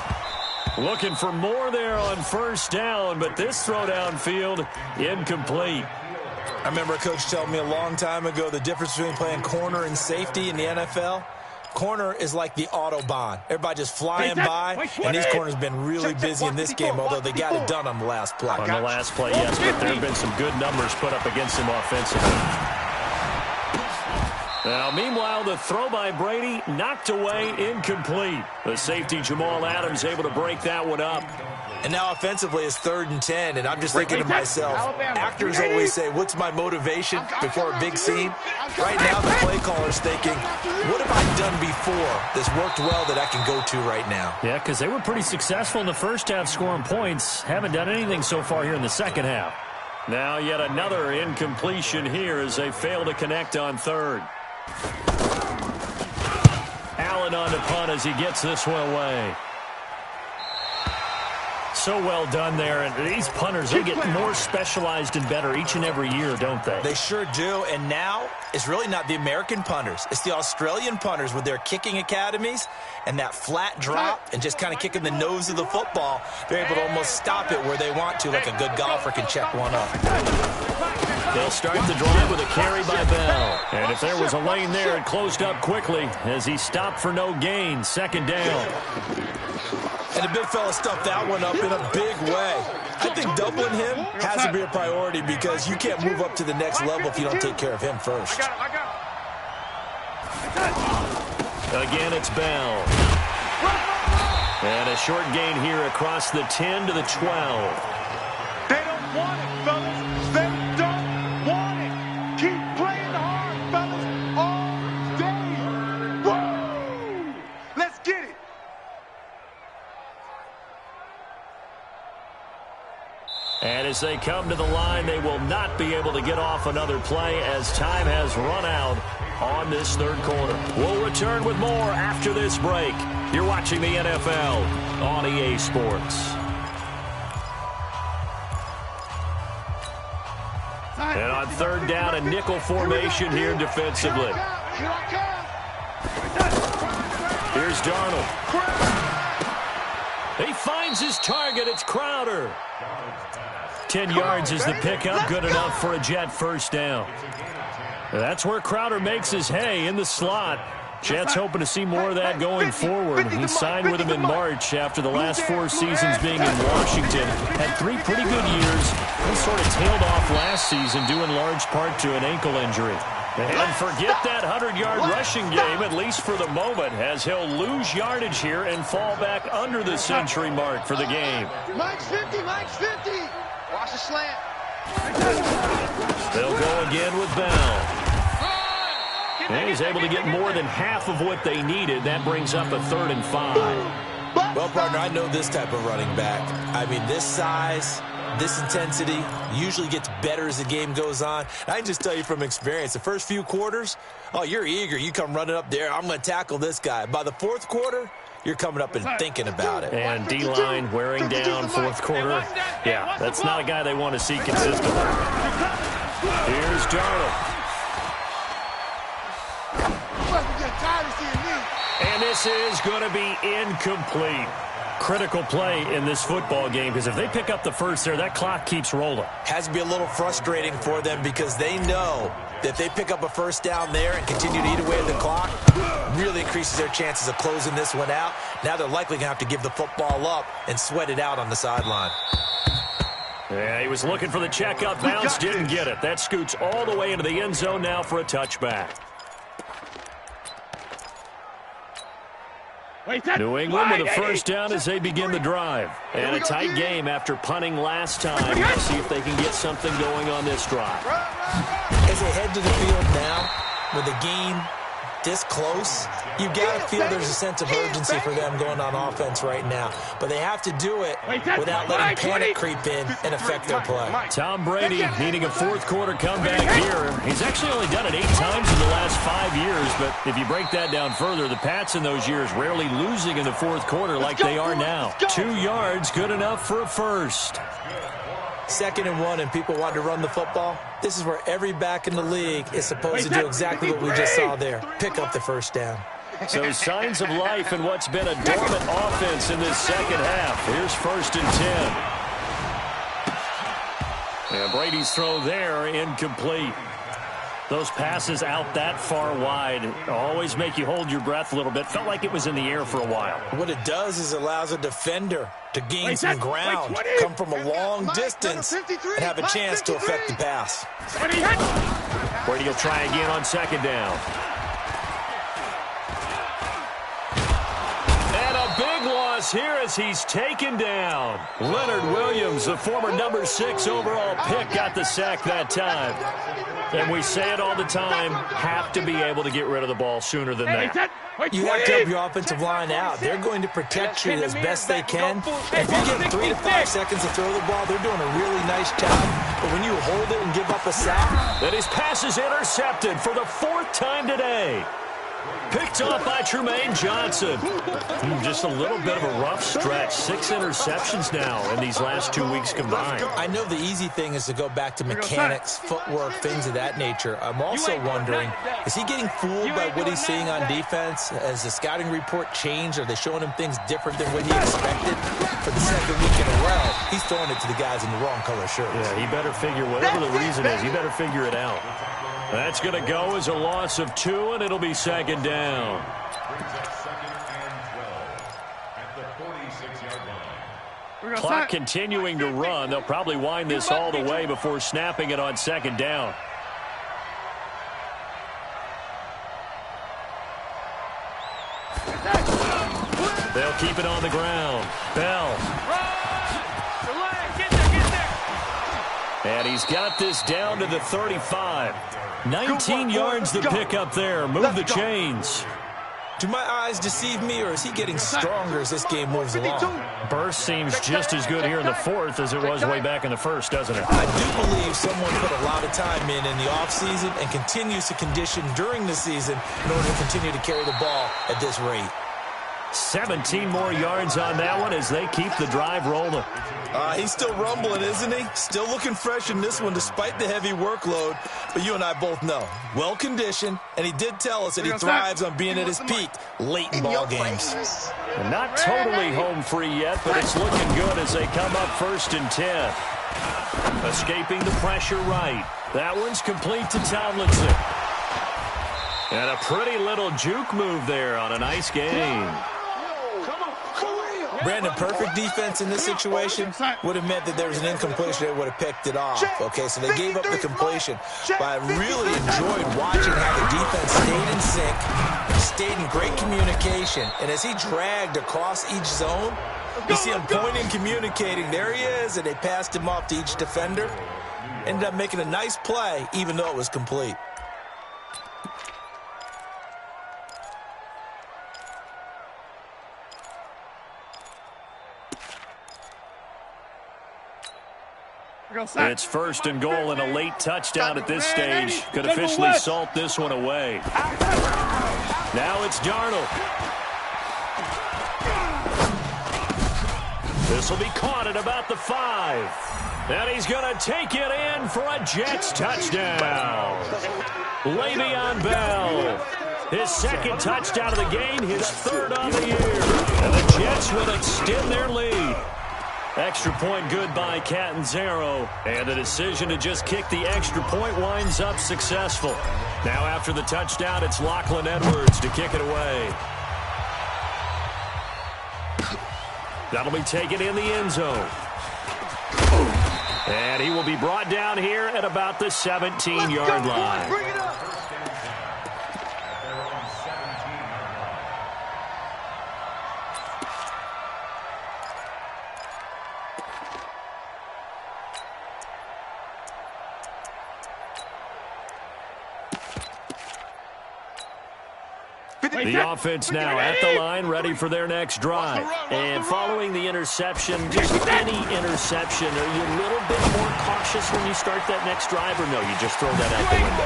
Looking for more there on 1st down, but this throw downfield, incomplete. I remember a coach telling me a long time ago the difference between playing corner and safety in the NFL. Corner is like the Autobahn. Everybody just flying by, and these corners have been really busy in this game, although they got it done on the last play. On the last play, yes, but there have been some good numbers put up against him offensively. Now, meanwhile, the throw by Brady knocked away, incomplete. The safety, Jamal Adams, able to break that one up. And now offensively it's 3rd and 10, and I'm just thinking to myself, actors always say, what's my motivation before a big scene? Right now the play caller's thinking, what have I done before that's worked well that I can go to right now? Yeah, because they were pretty successful in the first half scoring points. Haven't done anything so far here in the second half. Now yet another incompletion here as they fail to connect on 3rd. Allen on the punt as he gets this one away. so well done there. And these punters, they get more specialized and better each and every year, don't they? They sure do. And now it's really not the American punters. It's the Australian punters with their kicking academies and that flat drop and just kind of kicking the nose of the football. They're able to almost stop it where they want to, like a good golfer can check one up. They'll start the drive with a carry by Bell. And if there was a lane there, it closed up quickly as he stopped for no gain. Second down. And the big fella stuffed that one up in a big way. I think doubling him has to be a priority because you can't move up to the next level if you don't take care of him first. Again, it's Bell. And a short gain here across the 10 to the 12. They don't want it, fellas. They don't want it. Keep playing hard, fellas, all day. Woo! Let's get it. And as they come to the line, they will not be able to get off another play as time has run out on this third quarter. We'll return with more after this break. You're watching the NFL on EA Sports. And on third down, a nickel formation here defensively. Here's Darnold. He finds his target. It's Crowder. 10 yards is the pickup, good enough for a Jet first down. That's where Crowder makes his hay in the slot. Jets hoping to see more of that going forward. He signed with him in March after the last 4 seasons being in Washington. Had 3 pretty good years. He sort of tailed off last season due in large part to an ankle injury. And forget that 100-yard rushing game, at least for the moment, as he'll lose yardage here and fall back under the century mark for the game. Mike's 50, Mike's 50. Watch the slant. They'll go again with Bell. And he's able to get more than half of what they needed. That brings up a 3rd and 5. Well, partner, I know this type of running back. I mean, this size, this intensity usually gets better as the game goes on. I can just tell you from experience, the first few quarters, oh, you're eager. You come running up there. I'm going to tackle this guy. By the 4th quarter, you're coming up and thinking about it. And D-line wearing down 4th quarter. Yeah, that's not a guy they want to see consistently. Here's Darnold. And this is going to be incomplete. Critical play in this football game because if they pick up the first there, that clock keeps rolling. Has to be a little frustrating for them because they know that if they pick up a first down there and continue to eat away at the clock, really increases their chances of closing this one out. Now they're likely going to have to give the football up and sweat it out on the sideline. Yeah, he was looking for the check-up bounce, didn't get it. That scoots all the way into the end zone now for a touchback. New England with a first down as they begin the drive. And a tight game after punting last time. Let's see if they can get something going on this drive. As they head to the field now, with a game this close, you got to feel there's a sense of urgency for them going on offense right now. But they have to do it without letting panic creep in and affect their play. Tom Brady needing a 4th quarter comeback here. He's actually only done it 8 times in the last 5 years, but if you break that down further, the Pats in those years rarely losing in the 4th quarter like they are now. 2 yards, good enough for a first. 2nd and 1 and people want to run the football. This is where every back in the league is supposed to do exactly what we just saw there. Pick up the first down. So signs of life in what's been a dormant offense in this second half. Here's 1st and 10. And Brady's throw there incomplete. Those passes out that far wide always make you hold your breath a little bit. Felt like it was in the air for a while. What it does is allows a defender to gain some ground, come from a long distance, and have a chance to affect the pass. Brady will try again on 2nd down. And a big loss here as he's taken down. Leonard Williams, the former number 6 overall pick, got the sack that time. And we say it all the time, have to be able to get rid of the ball sooner than that. You have to help your offensive line out. They're going to protect you as best they can. And if you get 3 to 5 seconds to throw the ball, they're doing a really nice job. But when you hold it and give up a sack. That his pass is intercepted for the 4th time today. Picked off by Trumaine Johnson. Just a little bit of a rough stretch. 6 interceptions now in these last 2 weeks combined. I know the easy thing is to go back to mechanics, footwork, things of that nature. I'm also wondering, is he getting fooled by what he's seeing on defense? Has the scouting report changed? Are they showing him things different than what he expected? For the second week in a row, he's throwing it to the guys in the wrong color shirts. Yeah, he better figure, whatever the reason is, he better figure it out. That's going to go as a loss of 2, and it'll be second down. Brings up 2nd and 12 at the 46-yard line. Clock continuing to run. They'll probably wind this all the way before snapping it on second down. They'll keep it on the ground. Bell. And he's got this down to the 35. 19 yards to pick up there. Move the chains. Do my eyes deceive me, or is he getting stronger as this game moves along? Burst seems just as good here in the 4th as it was way back in the 1st, doesn't it? I do believe someone put a lot of time in the offseason and continues to condition during the season in order to continue to carry the ball at this rate. 17 more yards on that one as they keep the drive rolling. He's still rumbling, isn't he? Still looking fresh in this one despite the heavy workload. But you and I both know, well-conditioned, and he did tell us that he thrives on being at his peak late in ball games. And not totally home free yet, but it's looking good as they come up 1st and 10. Escaping the pressure right. That one's complete to Tomlinson. And a pretty little juke move there on a nice game. Brandon, perfect defense in this situation would have meant that there was an incompletion. They would have picked it off. Okay, so they gave up the completion. But I really enjoyed watching how the defense stayed in sync, stayed in great communication. And as he dragged across each zone, you see him pointing, communicating. There he is, and they passed him off to each defender. Ended up making a nice play, even though it was complete. It's 1st and goal and a late touchdown at this stage. Could officially salt this one away. Now it's Darnold. This will be caught at about the 5. And he's going to take it in for a Jets touchdown. Le'Veon Bell. His 2nd touchdown of the game, his 3rd on the year. And the Jets will extend their lead. Extra point good by Catanzaro. And the decision to just kick the extra point winds up successful. Now after the touchdown, it's Lachlan Edwards to kick it away. That'll be taken in the end zone. And he will be brought down here at about the 17-yard line. Bring it up. The offense now at the line, ready for their next drive. And following the interception, just any interception, are you a little bit more cautious when you start that next drive, or no, you just throw that out the window?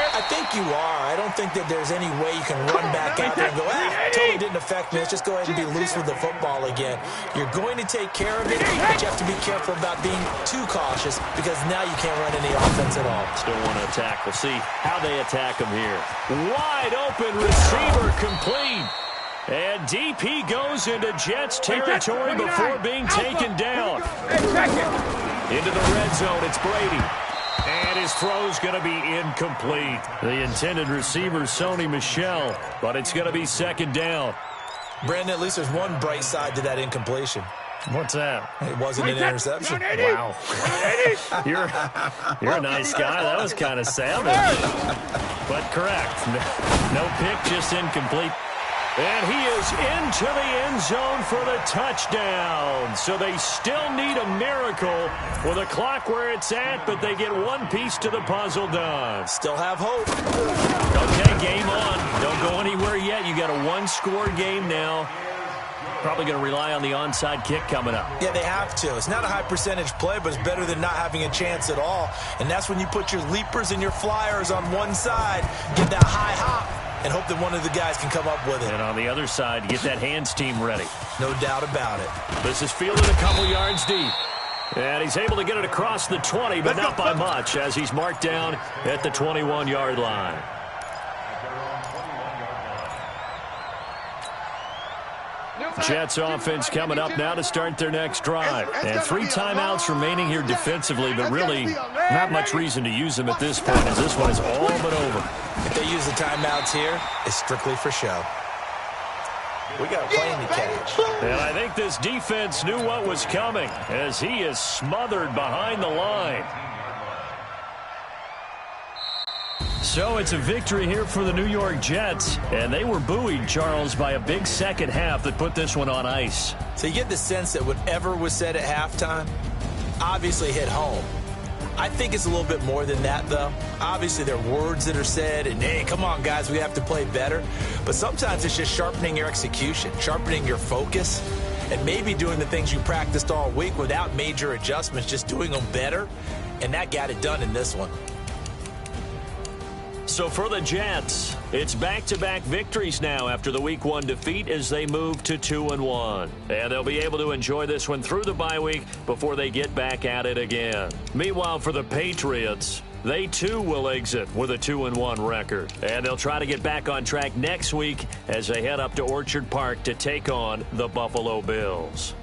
I think you are. I don't think that there's any way you can run back out there and go, totally didn't affect me. Let's just go ahead and be loose with the football again. You're going to take care of it, but you have to be careful about being too cautious because now you can't run any offense at all. Still want to attack. We'll see how they attack him here. Wide open receiver complete. And DP goes into Jets territory before being taken down. Into the red zone, it's Brady. And his throw's going to be incomplete. The intended receiver, Sony Michel, but it's going to be 2nd down. Brandon, at least there's one bright side to that incompletion. What's that? It wasn't an interception. Wow. You're a nice guy. That was kind of savage. But correct. No pick, just incomplete. And he is into the end zone for the touchdown. So they still need a miracle with a clock where it's at, but they get one piece to the puzzle done. Still have hope. Okay, game on. Don't go anywhere yet. You got a one-score game now. Probably going to rely on the onside kick coming up. Yeah, they have to. It's not a high-percentage play, but it's better than not having a chance at all. And that's when you put your leapers and your flyers on one side, get that high hop, and hope that one of the guys can come up with it. And on the other side, get that hands team ready. No doubt about it. This is fielded a couple yards deep. And he's able to get it across the 20, but not by much, as he's marked down at the 21-yard line. Jets offense coming up now to start their next drive. And 3 timeouts remaining here defensively, but really not much reason to use them at this point, as this one is all but over. If they use the timeouts here, it's strictly for show. We got a plane to catch. And I think this defense knew what was coming, as he is smothered behind the line. So it's a victory here for the New York Jets, and they were buoyed, Charles, by a big second half that put this one on ice. So you get the sense that whatever was said at halftime obviously hit home. I think it's a little bit more than that, though. Obviously, there are words that are said, and, hey, come on, guys, we have to play better. But sometimes it's just sharpening your execution, sharpening your focus, and maybe doing the things you practiced all week without major adjustments, just doing them better. And that got it done in this one. So for the Jets, it's back-to-back victories now after the Week 1 defeat as they move to 2-1. And they'll be able to enjoy this one through the bye week before they get back at it again. Meanwhile, for the Patriots, they too will exit with a 2-1 record. And they'll try to get back on track next week as they head up to Orchard Park to take on the Buffalo Bills.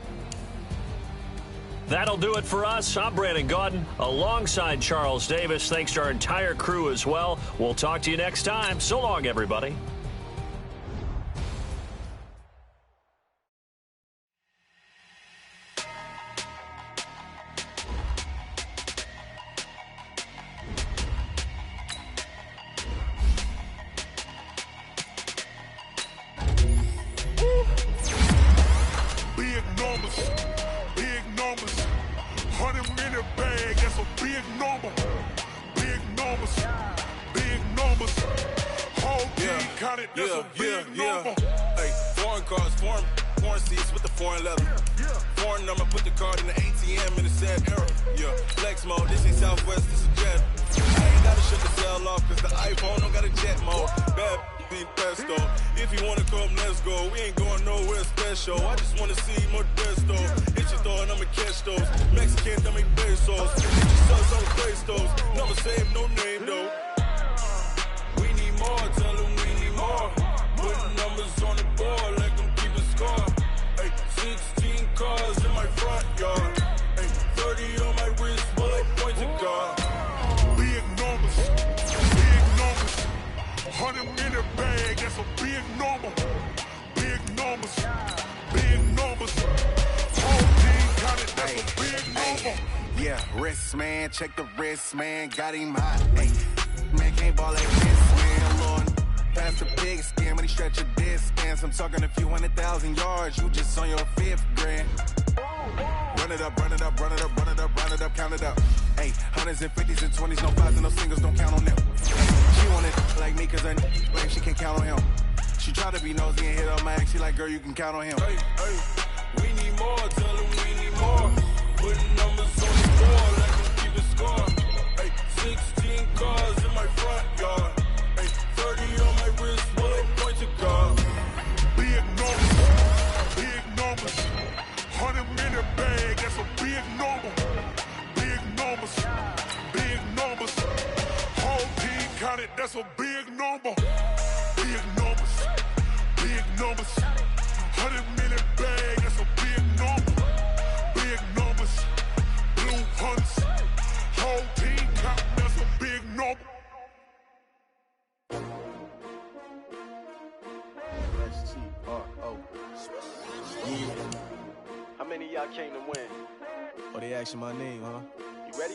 That'll do it for us. I'm Brandon Gaudin alongside Charles Davis. Thanks to our entire crew as well. We'll talk to you next time. So long, everybody. Big numbers. 100-minute bag, that's a big number. Big numbers, big numbers. Whole team counted, that's a big number. Hey, foreign cars, foreign seats with the foreign leather. Foreign number, put the card in the ATM in the sad era. Yeah, flex mode, this ain't Southwest, this is jet. I ain't gotta shut the cell off, cause the iPhone don't got a jet mode. Bad being pesto. If you wanna come, let's go. We ain't going nowhere special. I just wanna see more desto. Hit your throw and I'ma catch those. Mexican, don't make pesos. Hit your sons on the place those. Never save no name though. We need more, tell them we need more. Putting numbers on the board, let them keep a score. Hey, 16 cars in my front yard. Hey, 30 on my wrist, bullet point to God. Big numbers, big numbers. 100-minute bag, that's a big number. Big numbers, big numbers. Whole team counted, that's a big number. Yeah, wrist man, check the wrist man, got him hot. Ay, man can't ball like this, man. Lord, past the big skin when he stretch a distance. I'm talking a few 100,000 yards, you just on your 5th grand. Run it up, run it up, run it up, run it up, run it up, count it up. Hey, 100s and 50s and 20s, no 5s and no singles, don't count on them. She want it like me, cause I like she can't count on him. She try to be nosy and hit up my ex, she like, girl, you can count on him. Hey, hey, we need more, tell them we need more. Putting numbers on the board, let them keep a score. Hey, 16 cars in my front yard. Hey, 30 on my wrist, bullet point to God. Big numbers, big numbers. 100-minute bag, that's a big number. Big numbers, big numbers. Whole team counted, that's a big number. Big numbers, big numbers. 100-minute bag, that's a big number. Big numbers, blue hunts. Whole team counting, that's a big number. S-T-R-O. Yeah. How many of y'all came to win? Oh, they asking my name, huh? You ready?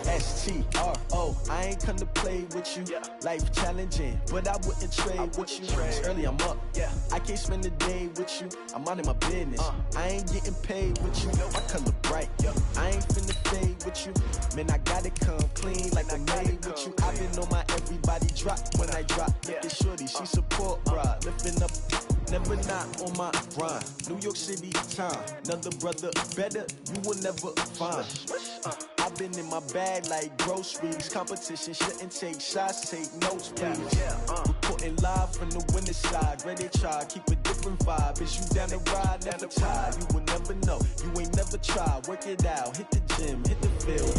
S-T-R-O. I ain't come to play with you. Yeah. Life challenging, but I wouldn't trade with you. It's early, I'm up. Yeah. I can't spend the day with you. I'm minding my business. I ain't getting paid with you. My color bright. I ain't finna fade with you. Man, I gotta come clean like I'm made with you. I've been on my everybody drop when I drop. Look at shorty, she support ride. Lifting up, never not on my grind. New York City time. Another brother better, you will never find. I I've been in my bag like groceries. Competition shouldn't take shots, take notes, please. Reporting live from the winter side. Ready to try, keep a different vibe. Is you down the ride, never tired. You will never know, you ain't never tried. Work it out, hit the gym, hit the field.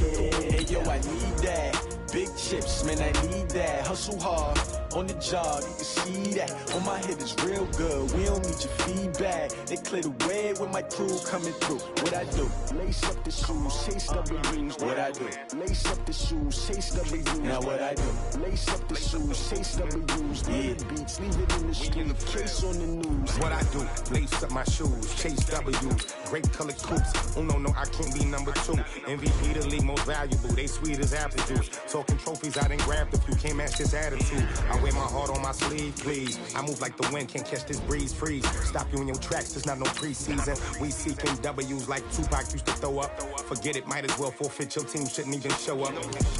Hey, yo, I need that. Big chips, man, I need that. Hustle hard, on the job, you can see that. On my head is real good, we don't need your feedback. They clear the way with my crew coming through. What I do? Lace up the shoes, chase W's. What I do? Lace up the shoes, chase W's. Now what I do? Lace up the shoes, chase W's. Yeah, beats, leave it in the street, case on the news. What I do? Lace up my shoes, chase W's. Great colored coops. Oh no, I can't be number 2. MVP the league most valuable. They sweet as apple juice. Talking trophies, I didn't grab the few. Can't match this attitude. I wear my heart on my sleeve, please. I move like the wind, can't catch this breeze, freeze. Stop you in your tracks, there's not no preseason. We seeking W's like Tupac used to throw up. Forget it, might as well forfeit. Your team shouldn't even show up.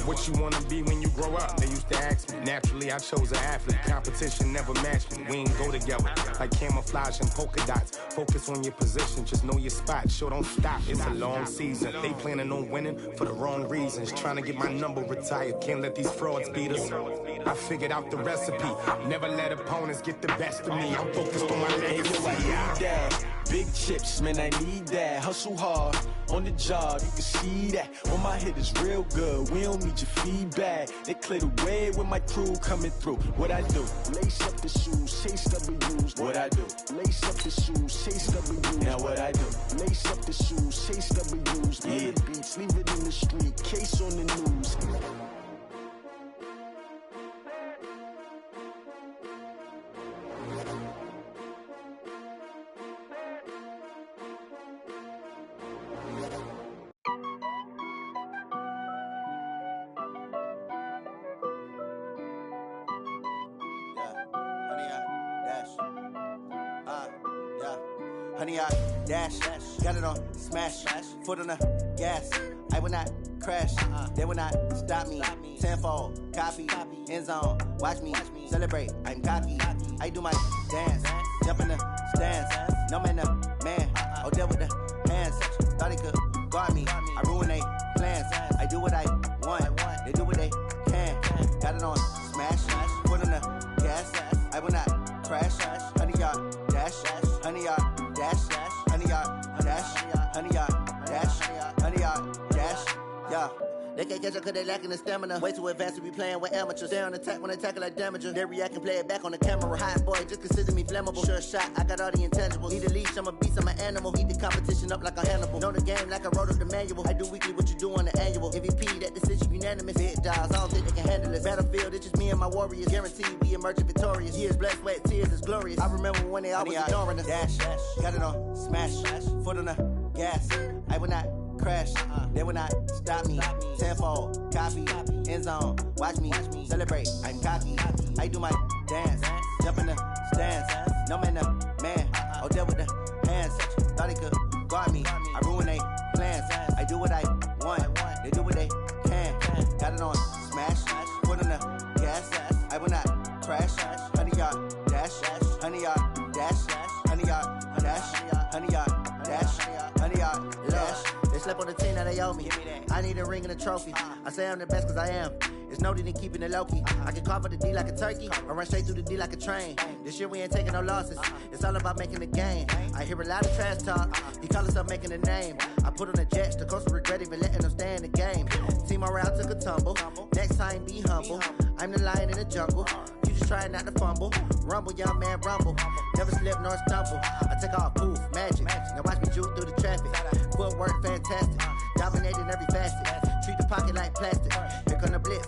What you wanna be when you grow up? They used to ask me. Naturally, I chose an athlete. Competition never matched me. We ain't go together like camouflage and polka dots. Focus on your position, just know your spot. Sure, don't stop. It's a long season. They planning on winning for the wrong reasons. Trying to get my number retired. Can't let these frauds beat us. I figured out the recipe. Never let opponents get the best of me. I'm focused on my legacy. I need that. Big chips, man, I need that. Hustle hard, on the job, you can see that. On my head is real good, we don't need your feedback. They clear the way with my crew coming through. What I do? Lace up the shoes, chase W's. What I do? Lace up the shoes, chase W's. Now what I do? Lace up the shoes, chase W's. Yeah, beats, leave it in the street, case on the news. Honey, I dash, got it on smash, foot on the gas. I will not crash, they will not stop me. Tenfold, copy, end zone, watch me celebrate. I'm cocky, I do my dance, jump in the stands. No man, the man, oh, deal with the hands. Thought he could guard me, I ruin they plans. I do what I want, they do what they can. Got it on smash, foot on the gas. I will not crash, honey, y'all dash, honey, y'all dash, honey, y'all dash, honey, y'all dash, honey, y'all dash, yeah. They can't catch up cause they lacking the stamina. Way too advanced to be playing with amateurs. Stay on attack when they tackle like damager. They react and play it back on the camera. Hot boy, just consider me flammable. Sure shot, I got all the intangibles. Need a leash, I'm a beast, I'm an animal. Heat the competition up like a Hannibal. Know the game like I wrote up the manual. I do weekly what you do on the annual. MVP, that decision unanimous. Big dials, I don't think they can handle it. Battlefield, it's just me and my warriors. Guaranteed we emerging victorious. Years, blood, sweat, tears, it's glorious. I remember when they always ignoring us. Dash, got it on smash, foot on the gas. I will not crash, they will not stop me. Tenfold, copy, end zone, watch me celebrate. I'm cocky, I do my dance, jump in the stands. No man, the man, oh, deal with the hands. Thought he could guard me, I ruin they plans. I do what I want, they do what they can. Got it on smash, foot on the gas. I will not crash, honey, y'all dash, honey, y'all dash, honey, y'all dash, honey, y'all dash, honey, y'all dash. They slept on the team that they owe me. I need a ring and a trophy. I say I'm the best cause I am. It's no need in keeping it low-key. I can carve up the D like a turkey or run straight through the D like a train. This year we ain't taking no losses. It's all about making the game. I hear a lot of trash talk. He call himself making a name. I put on the Jets. The coach will regret even letting them stay in the game. Team morale took a tumble. Next time be humble. I'm the lion in the jungle. You just try not to fumble. Rumble, young man, rumble. Never slip nor stumble. I take off, poof, magic. Now watch me juke through the traffic. Footwork fantastic. Dominating every facet. Treat the pocket like plastic. Here come the blitz.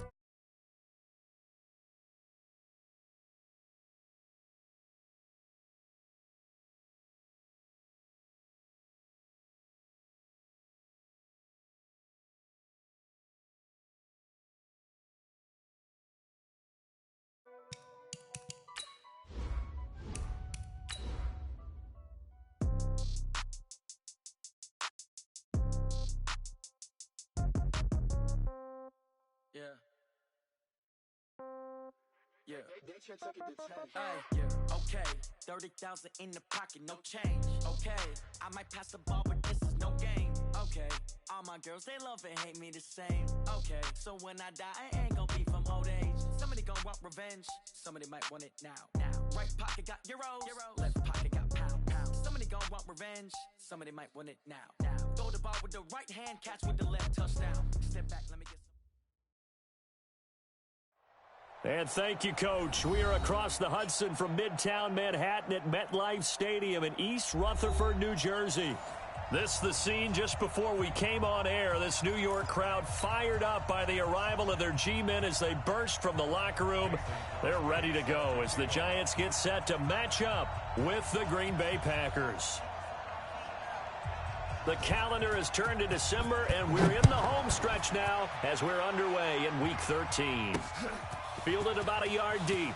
Yeah. Hey, yeah. Okay. 30,000 in the pocket, no change. Okay. I might pass the ball, but this is no game. Okay. All my girls, they love and hate me the same. Okay, so when I die, I ain't gonna be from old age. Somebody gonna want revenge. Somebody might want it now. Right pocket got euros. Left pocket got pound. Somebody gonna want revenge. Somebody might want it now. Throw the ball with the right hand, catch with the left, touchdown. Step back, let me get some. And thank you, Coach. We are across the Hudson from Midtown Manhattan at MetLife Stadium in East Rutherford, New Jersey. This is the scene just before we came on air. This New York crowd fired up by the arrival of their G-men as they burst from the locker room. They're ready to go as the Giants get set to match up with the Green Bay Packers. The calendar has turned to December, and we're in the home stretch now as we're underway in Week 13. Fielded about a yard deep.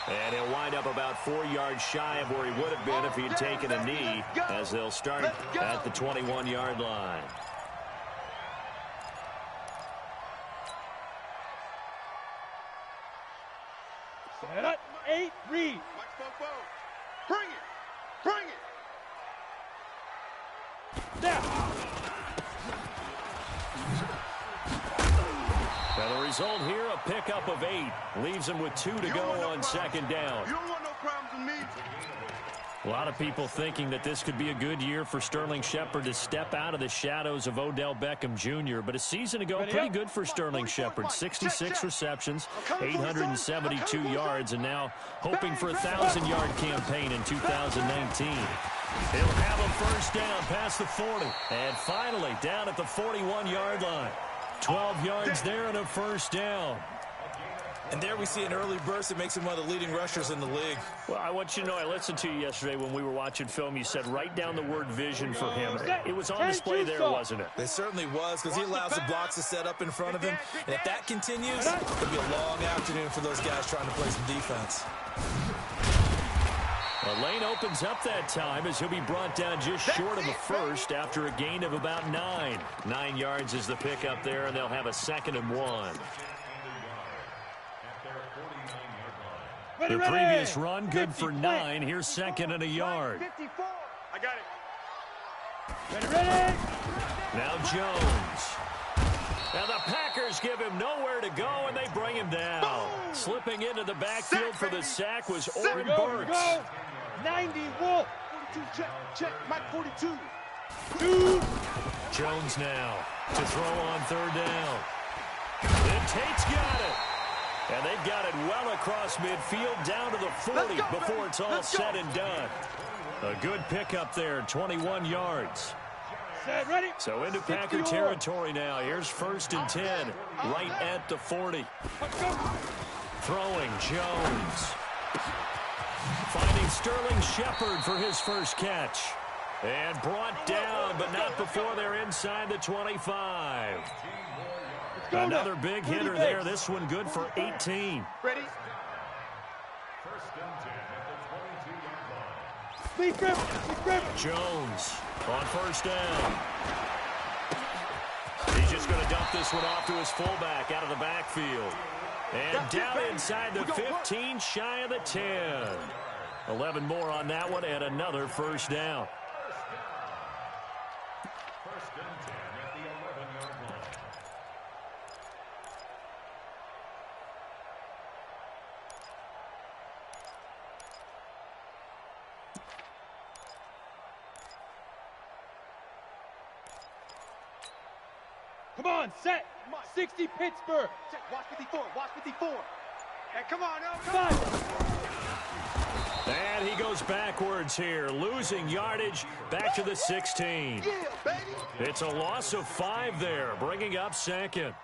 And he'll wind up about 4 yards shy of where he would have been if he had taken a knee, as they'll start at the 21-yard line. Set up, 8, read. Bring it. Now. Now the result here, a pickup of 8. Leaves him with 2 to go on second down. You don't want no problems with me. A lot of people thinking that this could be a good year for Sterling Shepard to step out of the shadows of Odell Beckham Jr. But a season ago, pretty good for Sterling Shepard. 66 receptions, 872 yards, and now hoping for a 1,000-yard campaign in 2019. He'll have a first down past the 40. And finally, down at the 41-yard line. 12 yards there and a first down. And there we see an early burst that makes him one of the leading rushers in the league. Well, I want you to know, I listened to you yesterday when we were watching film. You said write down the word vision for him. It was on display there, wasn't it? It certainly was, because he allows the blocks to set up in front of him. And if that continues, it'll be a long afternoon for those guys trying to play some defense. The lane opens up that time as he'll be brought down just short of a first after a gain of about 9. 9 yards is the pickup there, and they'll have a 2nd and 1. The previous run good for 9. Here's 2nd and a yard. I got it. Ready. Now Jones. And the Packers give him nowhere to go, and they bring him down. Slipping into the backfield for the sack was Oren Burks. 90 Wolf. 42 check. Mike 42. 2. Jones now to throw on 3rd down. And Tate's got it. And they've got it well across midfield down to the 40 before it's all said and done. A good pickup there, 21 yards. Ready. So into Packer territory now. Here's 1st and 10, right at the 40. Throwing Jones. Finding Sterling Shepard for his first catch. And brought down, but not before they're inside the 25. Another big hitter there. This one good for 18. Ready. Jones on 1st down. He's just going to dump this one off to his fullback out of the backfield. And down inside the 15, shy of the 10. 11 more on that one, and another first down. First and 10 at the 11-yard line. Come on, set. 60 Pittsburgh. Watch 54. Watch 54. Hey, come on, come on. And he goes backwards here, losing yardage back to the 16. Yeah, baby. It's a loss of 5 there, bringing up 2nd.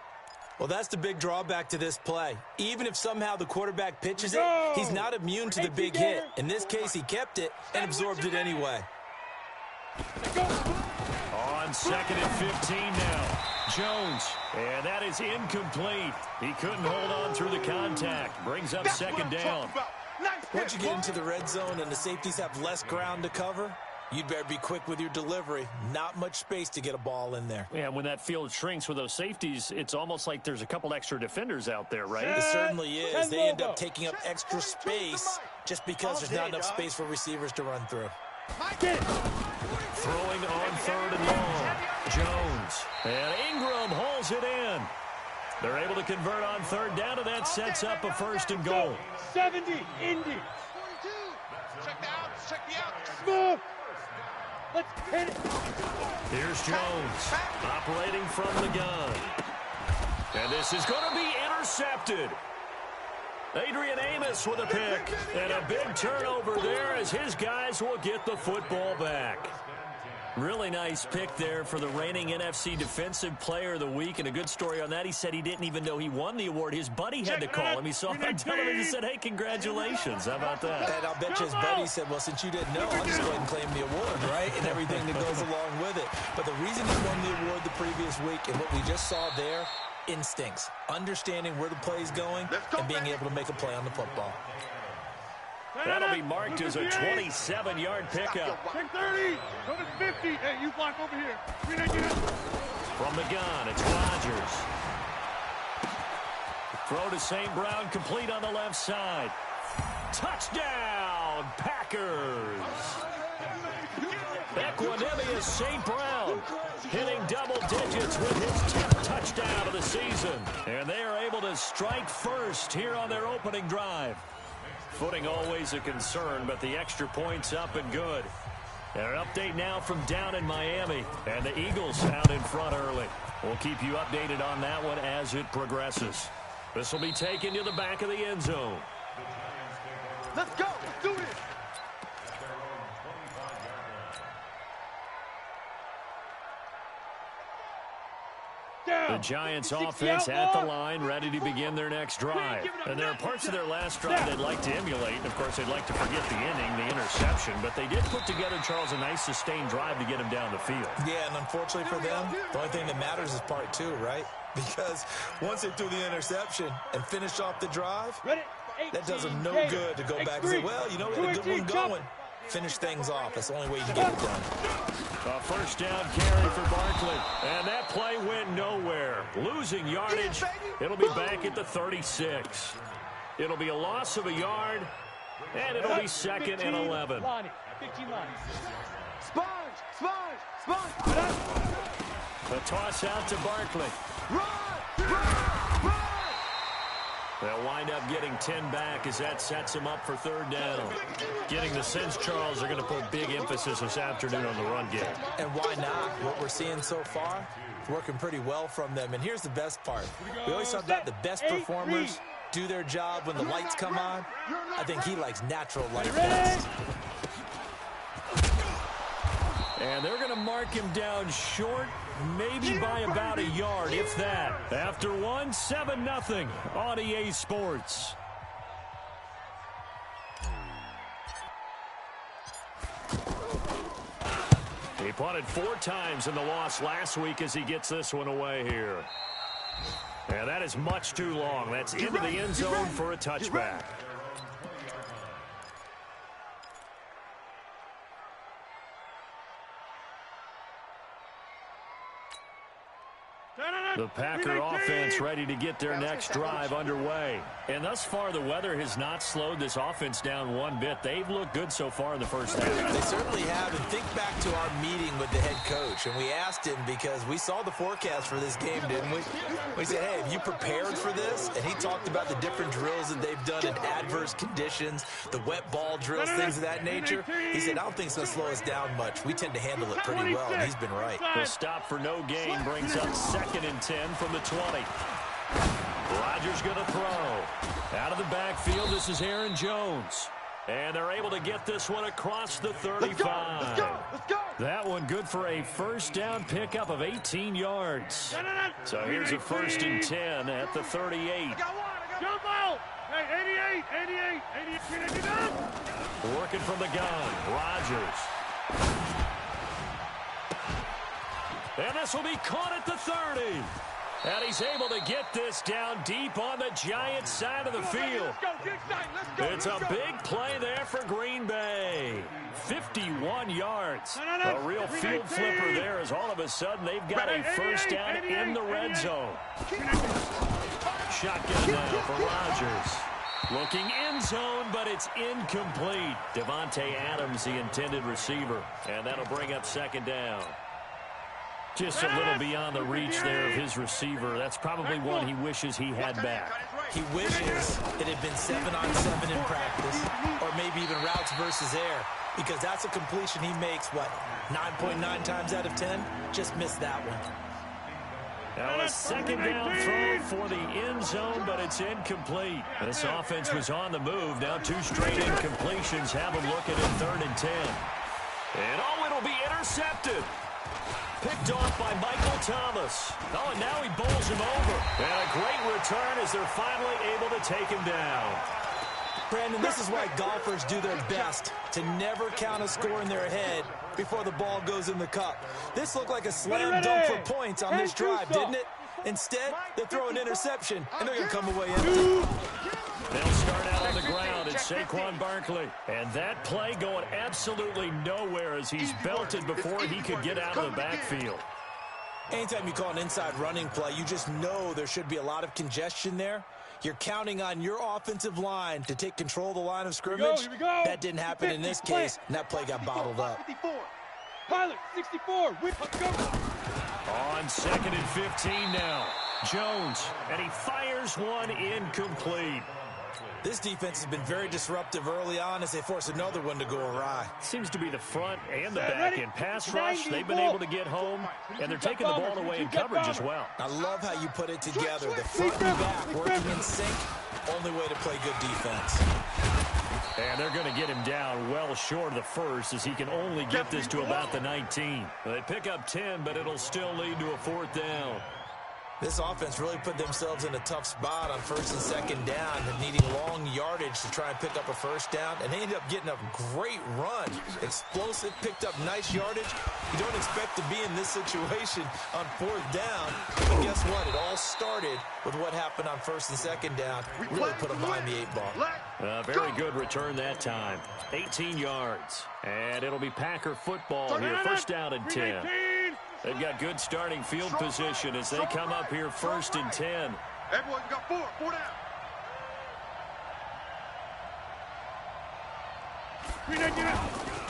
Well, that's the big drawback to this play. Even if somehow the quarterback pitches it, he's not immune to the big hit. In this case, he kept it and absorbed it anyway. On 2nd and 15 now. Jones, and that is incomplete. He couldn't hold on through the contact. Brings up 2nd down. Once you get into the red zone and the safeties have less ground to cover, you'd better be quick with your delivery. Not much space to get a ball in there. Yeah, when that field shrinks with those safeties, it's almost like there's a couple extra defenders out there, right? It certainly is. They end up taking up extra space just because there's not enough space for receivers to run through. Throwing on 3rd and long. Jones. And Ingram hauls it in. They're able to convert on 3rd down, and that sets up a 1st and goal. 70, Indy. 42. Check the outs, check the outs. Move. Let's hit it. Here's Jones operating from the gun. And this is going to be intercepted. Adrian Amos with a pick. And a big turnover there as his guys will get the football back. Really nice pick there for the reigning NFC Defensive Player of the Week. And a good story on that. He said he didn't even know he won the award. His buddy had to call him. He saw it on television and said, hey, congratulations. How about that? And I'll bet you his buddy said, well, since you didn't know, I'll just go ahead and claim the award, right? And everything that goes along with it. But the reason he won the award the previous week and what we just saw there, instincts, understanding where the play is going, and being able to make a play on the football. That'll be marked as a 27-yard pickup. Check 30. Go to 50. Hey, you block over here. From the gun, it's Rodgers. Throw to St. Brown, complete on the left side. Touchdown, Packers. Equanimous St. Brown hitting double digits with his 10th touchdown of the season. And they are able to strike first here on their opening drive. Footing always a concern, but the extra point's up and good. And an update now from down in Miami. And the Eagles out in front early. We'll keep you updated on that one as it progresses. This will be taken to the back of the end zone. Let's go. Let's do this. The Giants offense at the line, ready to begin their next drive. And there are parts of their last drive they'd like to emulate. And of course, they'd like to forget the inning, the interception. But they did put together, Charles, a nice sustained drive to get him down the field. Yeah, and unfortunately for them, the only thing that matters is part 2, right? Because once they threw the interception and finished off the drive, that does them no good to go back and say, well, you know, we had a good one going. Finish things off. That's the only way you can get it done. A 1st down carry for Barkley. And that play went nowhere. Losing yardage. It'll be back at the 36. It'll be a loss of a yard. And it'll be 2nd and 11. 15 lines. Sponge. The toss out to Barkley. Run. They'll wind up getting 10 back as that sets them up for 3rd down. Getting the sense, Charles, they're going to put big emphasis this afternoon on the run game. And why not? What we're seeing so far, working pretty well from them. And here's the best part. We always talk about the best performers do their job when the lights come on. I think he likes natural light best. And they're going to mark him down short, maybe by about a yard, if that. After 7-0 on EA Sports. He punted 4 times in the loss last week as he gets this one away here. And that is much too long. That's into the end zone for a touchback. The Packer offense ready to get their next drive underway. And thus far, the weather has not slowed this offense down one bit. They've looked good so far in the first half. They certainly have. And think back to our meeting with the head coach. And we asked him because we saw the forecast for this game, didn't we? We said, hey, have you prepared for this? And he talked about the different drills that they've done in adverse conditions, the wet ball drills, things of that nature. He said, I don't think it's going to slow us down much. We tend to handle it pretty well, and he's been right. The stop for no gain brings up 2nd and 10 from the 20. Rodgers going to throw. Out of the backfield, this is Aaron Jones. And they're able to get this one across the 35. Let's go. That one good for a 1st down pickup of 18 yards. So here's a 1st and 10 at the 38. Jump out. Hey, 88. Working from the gun, Rodgers. And this will be caught at the 30. And he's able to get this down deep on the Giants side of the field. It's a big play there for Green Bay. 51 yards. A real field flipper there as all of a sudden they've got a 1st down in the red zone. Shotgun now for Rodgers. Looking end zone, but it's incomplete. Devontae Adams, the intended receiver. And that'll bring up second down. Just a little beyond the reach there of his receiver. That's probably one he wishes he had back. He wishes it had been 7-on-7 in practice, or maybe even routes versus air, because that's a completion he makes, 9.9 times out of 10? Just missed that one. Now a second down throw for the end zone, but it's incomplete. This offense was on the move. Now 2 straight incompletions have them looking at 3rd and 10. And it'll be intercepted. Picked off by Michael Thomas. Oh, and now he bowls him over. And a great return as they're finally able to take him down. Brandon, this is why golfers do their best to never count a score in their head before the ball goes in the cup. This looked like a slam dunk for points on this drive, didn't it? Instead, they throw an interception, and they're going to come away empty. They'll start out on the ground. It's Saquon Barkley. And that play going absolutely nowhere as he's belted before he could get out of the backfield. Anytime you call an inside running play, you just know there should be a lot of congestion there. You're counting on your offensive line to take control of the line of scrimmage. Here we go. That didn't happen in this case, and that play got bottled up. 54. Pilot, 64. Let's go. On 2nd and 15 now. Jones, and he fires one incomplete. This defense has been very disruptive early on as they force another one to go awry. Seems to be the front and the back end pass rush. They've been able to get home, and they're taking the ball away in coverage as well. I love how you put it together. The front and back working in sync. Only way to play good defense. And they're going to get him down well short of the first as he can only get this to about the 19. They pick up 10, but it'll still lead to a 4th down. This offense really put themselves in a tough spot on 1st and 2nd down, needing long yardage to try and pick up a 1st down, and they ended up getting a great run. Explosive, picked up nice yardage. You don't expect to be in this situation on 4th down, but guess what? It all started with what happened on 1st and 2nd down. Really put them behind the 8-ball. Very good return that time. 18 yards. And it'll be Packer football here. 1st down and 10. They've got good starting field position as they come up here 1st and 10. Everyone's got 4 down.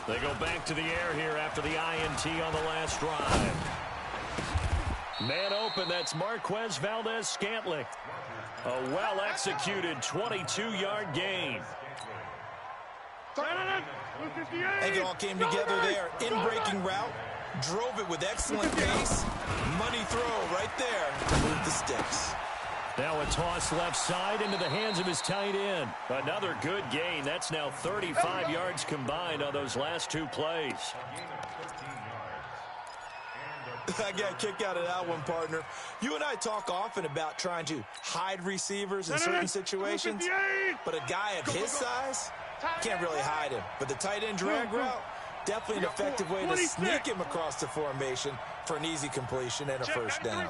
They go back to the air here after the INT on the last drive. Man open, that's Marquez Valdez-Scantling. A well-executed 22-yard gain. I think it all came together there. In-breaking route. Drove it with excellent pace. Money throw right there to move the sticks. Now a toss left side into the hands of his tight end. Another good gain. That's now 35 yards combined on those last 2 plays. I got a kick out of that one, partner. You and I talk often about trying to hide receivers in certain situations, but a guy of his size can't really hide him. But the tight end drag route, definitely an effective way to sneak him across the formation for an easy completion and a 1st down.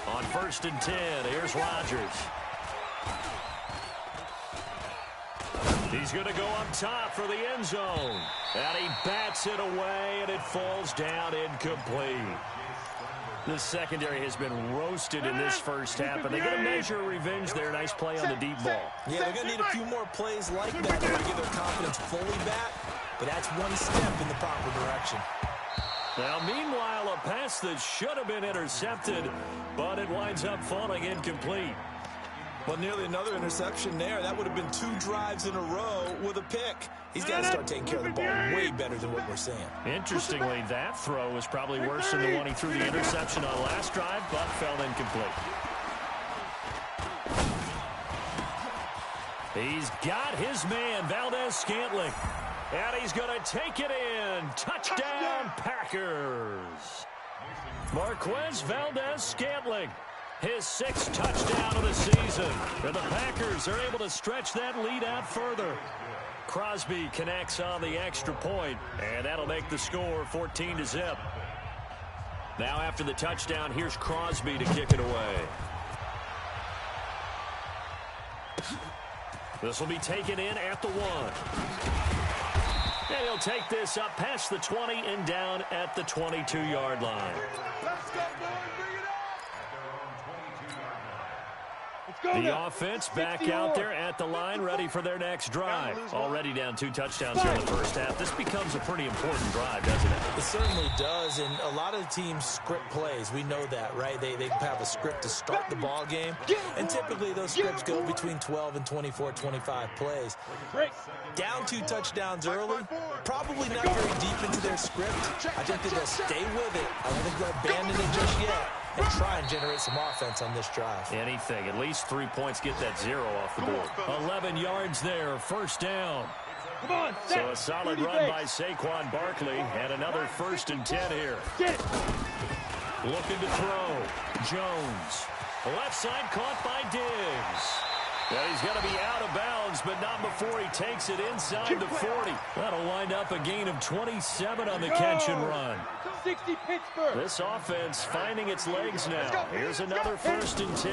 On 1st and 10, here's Rodgers. He's going to go up top for the end zone. And he bats it away, and it falls down incomplete. The secondary has been roasted in this 1st half, but they get a measure of revenge there. Nice play on the deep ball. Yeah, they're going to need a few more plays like that to get their confidence fully back, but that's one step in the proper direction. Now, meanwhile, a pass that should have been intercepted, but it winds up falling incomplete. Well, nearly another interception there. That would have been 2 drives in a row with a pick. He's got to start taking care of the ball way better than what we're seeing. Interestingly, that throw was probably worse than the one he threw the interception on last drive, but fell incomplete. He's got his man, Valdez-Scantling. And he's going to take it in. Touchdown, Packers. Marquez Valdez-Scantling. His 6th touchdown of the season. And the Packers are able to stretch that lead out further. Crosby connects on the extra point, and that'll make the score 14-0. Now after the touchdown, here's Crosby to kick it away. This will be taken in at the 1. And he'll take this up past the 20 and down at the 22-yard line. Let's go, boys. Bring it The offense back out there at the line, ready for their next drive. Already down 2 touchdowns here in the first half. This becomes a pretty important drive, doesn't it? It certainly does, and a lot of the teams script plays. We know that, right? They have a script to start the ball game, and typically those scripts go between 12 and 24, 25 plays. Down 2 touchdowns early, probably not very deep into their script. I think that they'll stay with it. I don't think they'll abandon it just yet and try and generate some offense on this drive. Anything. At least 3 points, get that 0 off the board. 11 yards there, first down. So a solid run by Saquon Barkley, and another 1st and 10 here. Looking to throw. Jones. Left side caught by Diggs. Now he's going to be out of bounds, but not before he takes it inside the 40. That'll wind up a gain of 27 on the catch and run. 60 Pittsburgh. This offense finding its legs now. Here's another 1st and 10.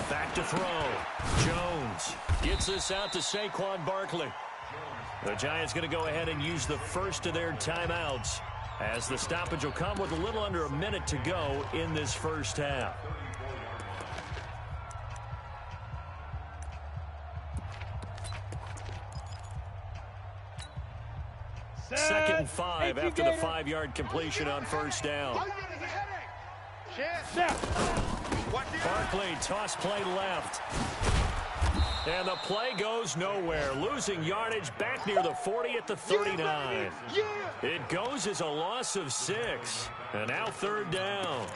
Back to throw. Jones gets this out to Saquon Barkley. The Giants going to go ahead and use the first of their timeouts, as the stoppage will come with a little under a minute to go in this first half. Second and 5 after the 5-yard completion on first down. Barkley, toss play left. And the play goes nowhere. Losing yardage back near the 40 at the 39. It goes as a loss of 6. And now 3rd down.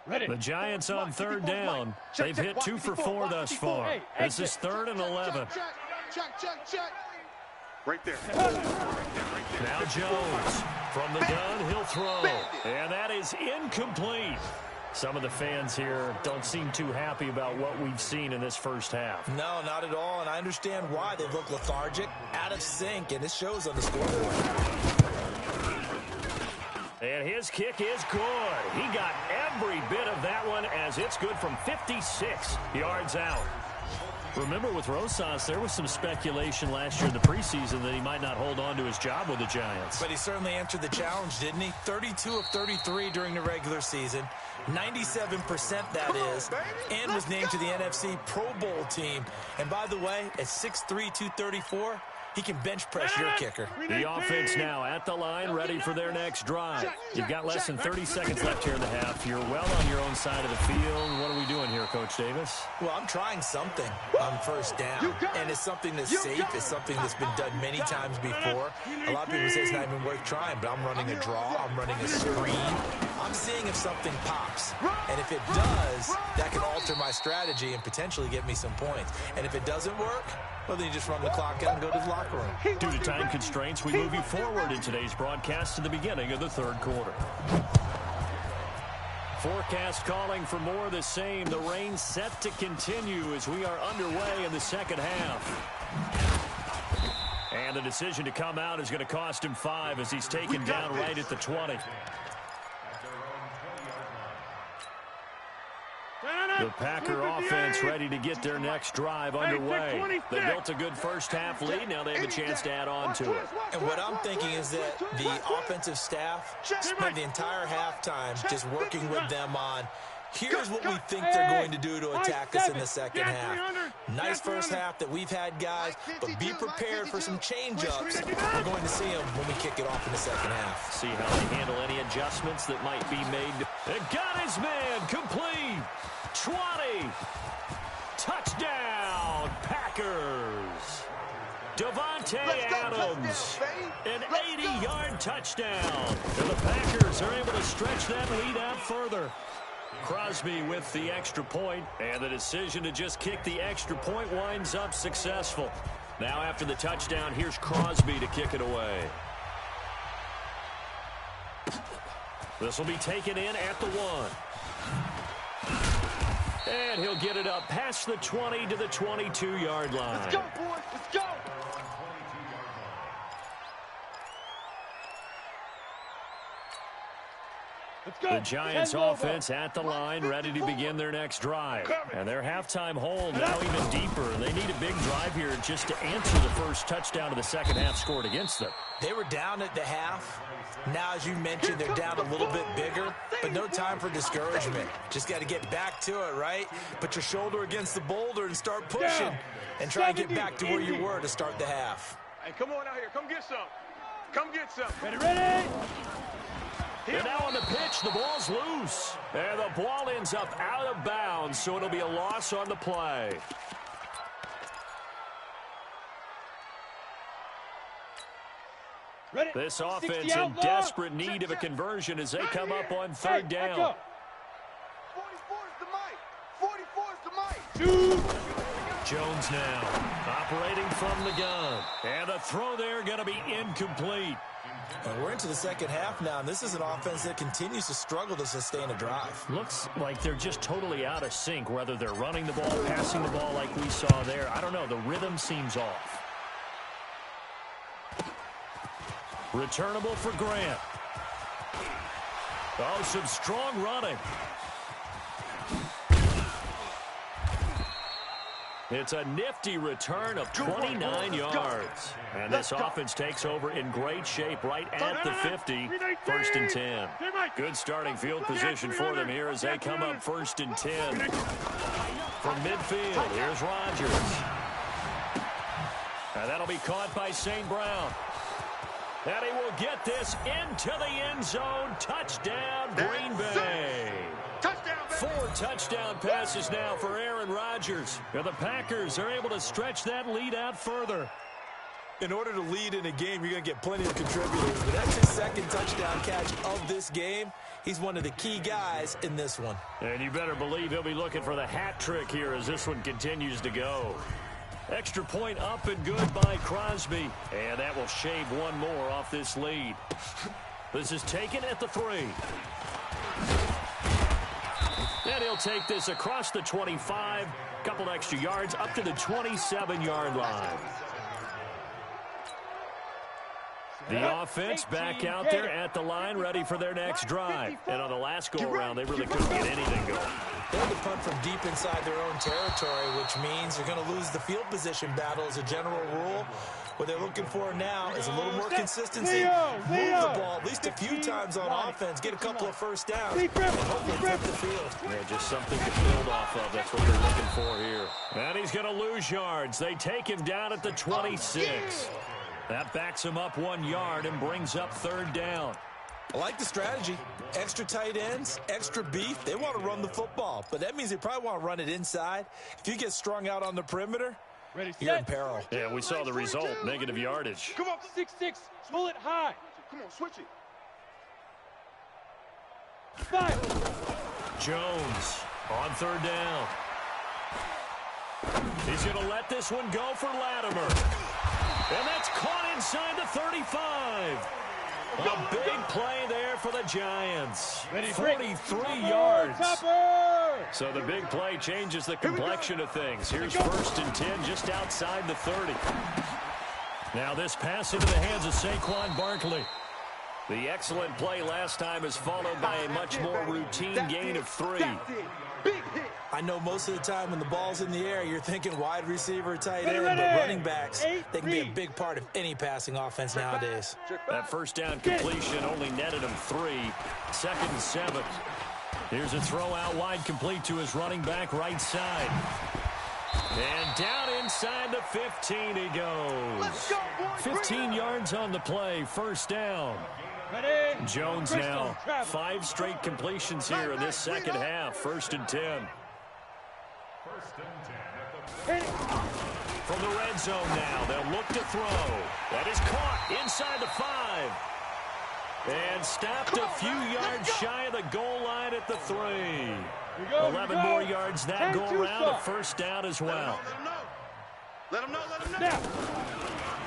The Giants on 3rd down. They've hit 2 for 4 thus far. This is 3rd and 11. Right there. Now Jones. From the gun, he'll throw. And that is incomplete. Some of the fans here don't seem too happy about what we've seen in this first half. No, not at all, and I understand why. They look lethargic, out of sync, and it shows on the scoreboard. And his kick is good. He got every bit of that one, as it's good from 56 yards out. Remember, with Rosas, there was some speculation last year in the preseason that he might not hold on to his job with the Giants. But he certainly answered the challenge, didn't he? 32 of 33 during the regular season, 97% that is, and was named to the NFC Pro Bowl team. And by the way, at 6'3", 234, he can bench press your kicker. The offense now at the line, ready for their next drive. You've got less than 30 seconds left here in the half. You're well on your own side of the field. What are we doing here, Coach Davis? Well, I'm trying something on first down, and it's something that's safe. It's something that's been done many times before. A lot of people say it's not even worth trying, but I'm running a draw. I'm running a screen. I'm seeing if something pops, and if it does, that can alter my strategy and potentially get me some points. And if it doesn't work, well, then you just run the clock out and go to the locker room. Due to time constraints, we move you forward in today's broadcast to the beginning of the 3rd quarter. Forecast calling for more of the same. The rain set to continue as we are underway in the second half. And the decision to come out is going to cost him 5 as he's taken down right at the 20. The Packer offense ready to get their next drive underway. They built a good first half lead. Now they have a chance to add on to it. And what I'm thinking is that the offensive staff spent the entire halftime just working with them on, here's what we think they're going to do to attack us in the second half. Nice first half that we've had, guys, but be prepared for some change-ups. We're going to see them when we kick it off in the second half. See how they handle any adjustments that might be made. And got his man complete. 20. Touchdown, Packers. Devontae Adams, an 80-yard touchdown. And the Packers are able to stretch that lead out further. Crosby with the extra point, and the decision to just kick the extra point winds up successful. Now after the touchdown, here's Crosby to kick it away. This will be taken in at the 1. And he'll get it up past the 20 to the 22-yard line. Let's go, boys. Let's go. The Giants offense at the line, ready to begin their next drive. And their halftime hole now even deeper. They need a big drive here just to answer the first touchdown of the second half scored against them. They were down at the half. Now, as you mentioned, they're down a little bit bigger, but no time for discouragement. Just got to get back to it, right? Put your shoulder against the boulder and start pushing and try and get back to where you were to start the half. Hey, come on out here. Come get some. Come get some. Ready? And now on the pitch, the ball's loose. And the ball ends up out of bounds, so it'll be a loss on the play. Ready? This offense in desperate need of a conversion as they come up on third down. 44's the mic. 44's the mic. Jones now operating from the gun. And the throw there going to be incomplete. And we're into the second half now, and this is an offense that continues to struggle to sustain a drive. Looks like they're just totally out of sync, whether they're running the ball, passing the ball like we saw there. I don't know. The rhythm seems off. Returnable for Grant. Oh, some strong running. It's a nifty return of 29 yards. And this offense takes over in great shape right at the 50, 1st and 10. Good starting field position for them here as they come up 1st and 10. From midfield, here's Rodgers. And that'll be caught by St. Brown. And he will get this into the end zone. Touchdown, Green Bay. 4 touchdown passes now for Aaron Rodgers. And the Packers are able to stretch that lead out further. In order to lead in a game, you're going to get plenty of contributors. But that's his second touchdown catch of this game. He's one of the key guys in this one. And you better believe he'll be looking for the hat trick here as this one continues to go. Extra point up and good by Crosby. And that will shave one more off this lead. This is taken at the 3. And he'll take this across the 25. Couple extra yards up to the 27-yard line. The offense back out there at the line, ready for their next drive. And on the last go-around, they really couldn't get anything going. They had to punt from deep inside their own territory, which means they're going to lose the field position battle as a general rule. What they're looking for now is a little more consistency. Move the ball at least a few times on offense, get a couple of first downs, and hopefully flip the field. Yeah, just something to build off of. That's what they're looking for here. And he's going to lose yards. They take him down at the 26. That backs him up 1 yard and brings up 3rd down. I like the strategy. Extra tight ends, extra beef. They want to run the football, but that means they probably want to run it inside. If you get strung out on the perimeter, you're in peril. Yeah, we saw the result, negative yardage. Come on, 6-6. Pull it high. Come on, switch it. 5. Jones on 3rd down. He's going to let this one go for Latimer. And that's caught inside the 35. A big play there for the Giants. 43 yards. So the big play changes the complexion of things. Here's 1st and 10 just outside the 30. Now this pass into the hands of Saquon Barkley. The excellent play last time is followed by a much more routine gain of 3. I know most of the time when the ball's in the air, you're thinking wide receiver, tight end, but running backs, they can be a big part of any passing offense nowadays. That 1st down completion only netted him 3. 2nd and 7. Here's a throw out wide, complete to his running back right side. And down inside the 15 he goes. 15 yards on the play, 1st down. Jones now, 5 straight completions here in this second half, 1st and 10. From the red zone now, they'll look to throw. That is caught inside the 5. And stopped a few yards shy of the goal line at the 3. 11 more yards that go around, a 1st down as well. Let him know.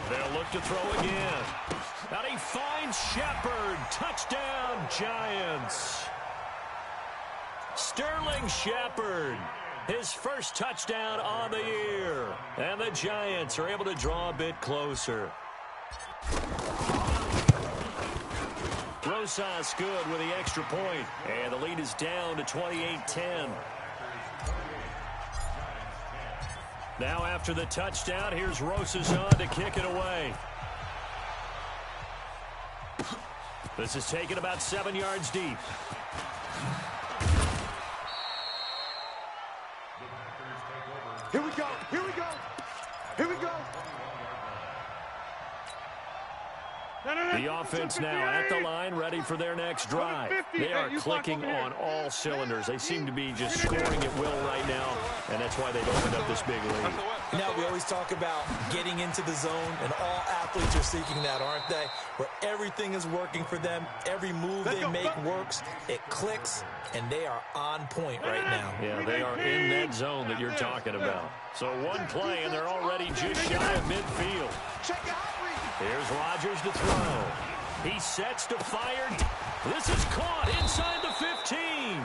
They'll look to throw again. And he finds Shepard. Touchdown, Giants. Sterling Shepard. His first touchdown on the year. And the Giants are able to draw a bit closer. Throws PalmerSaw's good with the extra point. And the lead is down to 28-10. Now after the touchdown, here's Rosas on to kick it away. This is taken about 7 yards deep. Here we go. Here we go. Here we go. The offense now at the line, ready for their next drive. They are clicking on all cylinders. They seem to be just scoring at will right now, and that's why they've opened up this big lead. You know, we always talk about getting into the zone, and all athletes are seeking that, aren't they? Where everything is working for them, every move they make works, it clicks, and they are on point right now. Yeah, they are in that zone that you're talking about. So one play, and they're already just shy of midfield. Here's Rodgers to throw. He sets to fire. This is caught inside the 15.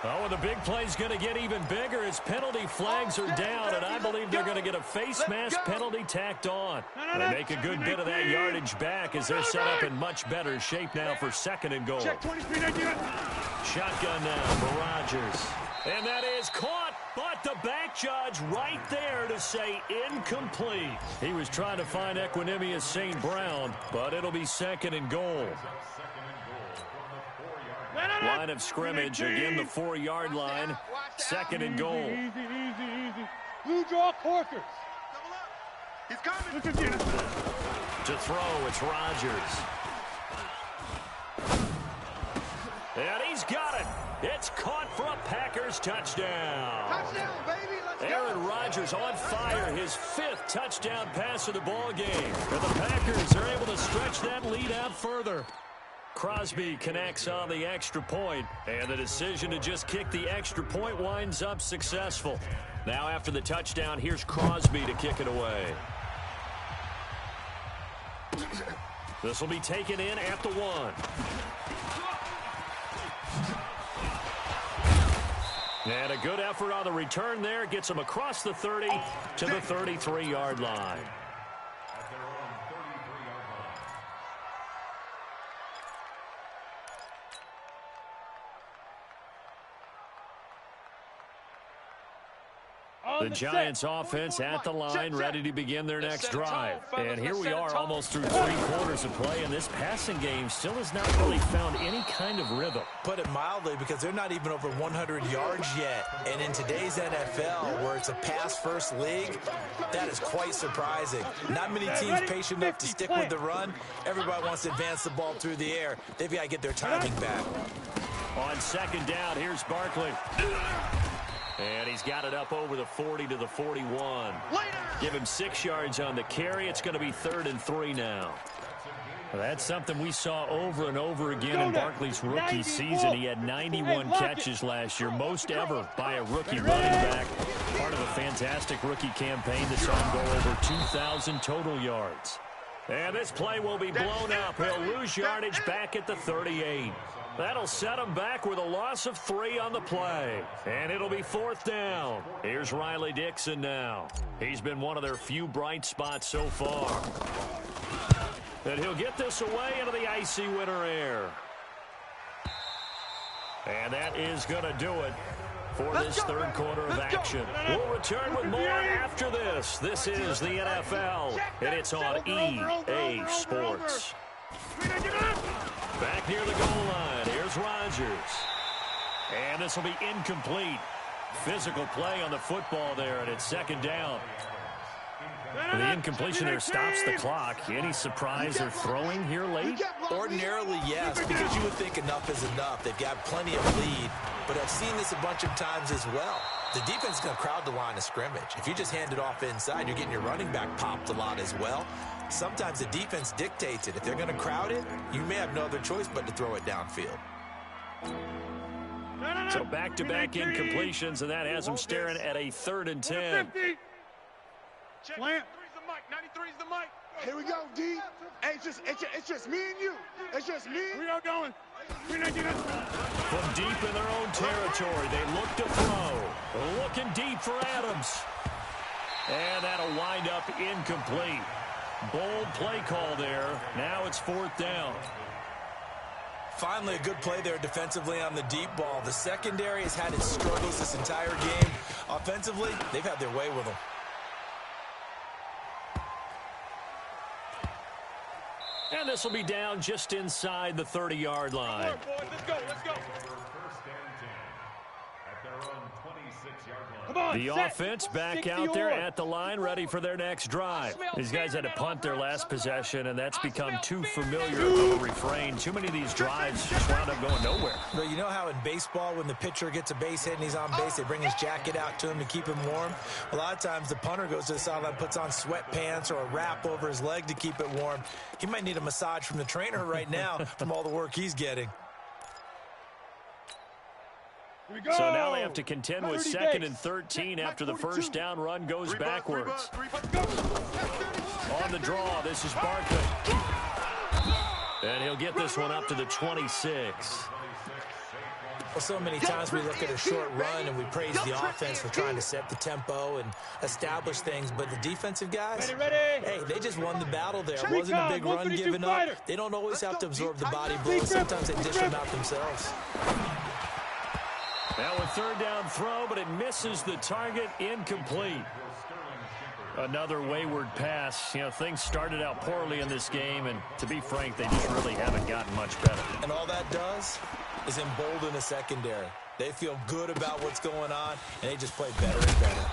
Oh, and the big play's going to get even bigger as penalty flags are down, and I believe they're going to get a face mask penalty tacked on. They make a good bit of that yardage back as they're set up in much better shape now for 2nd and goal. Shotgun now for Rodgers. And that is caught, but the back judge right there to say incomplete. He was trying to find Equinemius St. Brown, but it'll be 2nd and goal. Line of scrimmage, again the 4-yard line. 2nd and goal. Easy. Blue draw Corkers. He's coming. To throw, it's Rodgers. And he's got it. It's caught for a Packers touchdown. Touchdown, baby. Let's go. Aaron Rodgers on fire, his 5th touchdown pass of the ball game. And the Packers are able to stretch that lead out further. Crosby connects on the extra point, and the decision to just kick the extra point winds up successful. Now after the touchdown, here's Crosby to kick it away. This will be taken in at the 1. And a good effort on the return there. Gets him across the 30 to the 33-yard line. The Giants offense at the line, ready to begin their next drive. And here we are almost through 3 quarters of play, and this passing game still has not really found any kind of rhythm. Put it mildly, because they're not even over 100 yards yet. And in today's NFL, where it's a pass-first league, that is quite surprising. Not many teams patient enough to stick with the run. Everybody wants to advance the ball through the air. They've got to get their timing back. On 2nd down, here's Barkley. And he's got it up over the 40 to the 41. Give him 6 yards on the carry. It's going to be 3rd and 3 now. Well, that's something we saw over and over again in Barkley's rookie season. He had 91 catches last year, most ever by a rookie running back. Part of a fantastic rookie campaign that saw him go over 2,000 total yards. And this play will be blown up. He'll lose yardage back at the 38. That'll set him back with a loss of 3 on the play. And it'll be 4th down. Here's Riley Dixon now. He's been one of their few bright spots so far. And he'll get this away into the icy winter air. And that is going to do it for this 3rd quarter of action. We'll return with more after this. This is the NFL, and it's on EA Sports. Back near the goal line, here's Rodgers. And this will be incomplete. Physical play on the football there, and it's 2nd down. The incompletion there stops the clock. Any surprise they're throwing here late? Ordinarily, yes, because you would think enough is enough. They've got plenty of lead, but I've seen this a bunch of times as well. The defense is going to crowd the line of scrimmage. If you just hand it off inside, you're getting your running back popped a lot as well. Sometimes the defense dictates it. If they're going to crowd it, you may have no other choice but to throw it downfield. So back-to-back incompletions, and that has them staring at a 3rd and 10. Slant. 93's the mic. Here we go, D. Hey, it's just me and you. It's just me. We are going. From deep in their own territory, they look to throw. Looking deep for Adams. And that'll wind up incomplete. Bold play call there. Now it's 4th down. Finally, a good play there defensively on the deep ball. The secondary has had its struggles this entire game. Offensively, they've had their way with them. And this will be down just inside the 30-yard line. Let's go, let's go. First and 10 at their own 26-yard line. Come on, The offense back out there at the line, ready for their next drive. These guys had to punt their last possession, and that's become too familiar of a refrain. Too many of these drives just wound up going nowhere. But you know how in baseball, when the pitcher gets a base hit and he's on base, they bring his jacket out to him to keep him warm? A lot of times the punter goes to the sideline, puts on sweatpants or a wrap over his leg to keep it warm. He might need a massage from the trainer right now from all the work he's getting. So now they have to contend with 2nd and 13 after the first down run goes backwards. On the draw, this is Barkley. And he'll get this one up to the 26. Well, so many times we look at a short run and we praise the offense for trying to set the tempo and establish things, but the defensive guys, hey, they just won the battle there. It wasn't a big run given up. They don't always have to absorb the body blows. Sometimes they dish them out themselves. Now a 3rd down throw, but it misses the target, incomplete. Another wayward pass. You know, things started out poorly in this game, and to be frank, they just really haven't gotten much better. And all that does is embolden the secondary. They feel good about what's going on, and they just play better and better.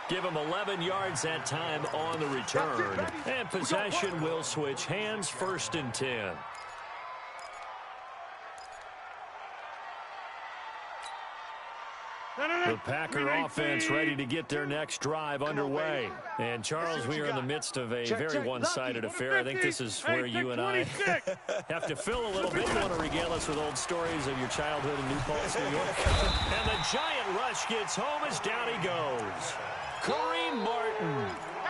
Give them 11 yards that time on the return. And possession will switch hands, 1st and 10. The Packer offense ready to get their next drive underway. And, Charles, we are in the midst of a very one-sided affair. I think this is where you and I have to fill a little bit. You want to regale us with old stories of your childhood in New Paltz, New York? And the giant rush gets home as down he goes. Kareem Martin.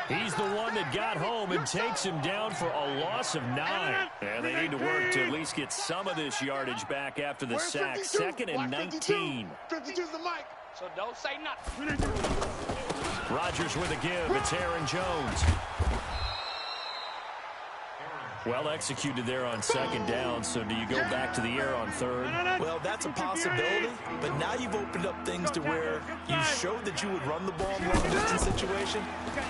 He's the one that got home and takes him down for a loss of 9. And they need to work to at least get some of this yardage back after the sack. 2nd and 19. 52's the mic, so don't say nothing. Rodgers with a give. It's Aaron Jones. Well executed there on 2nd down, so do you go back to the air on 3rd? Well, that's a possibility, but now you've opened up things to where you showed that you would run the ball in long-distance situation.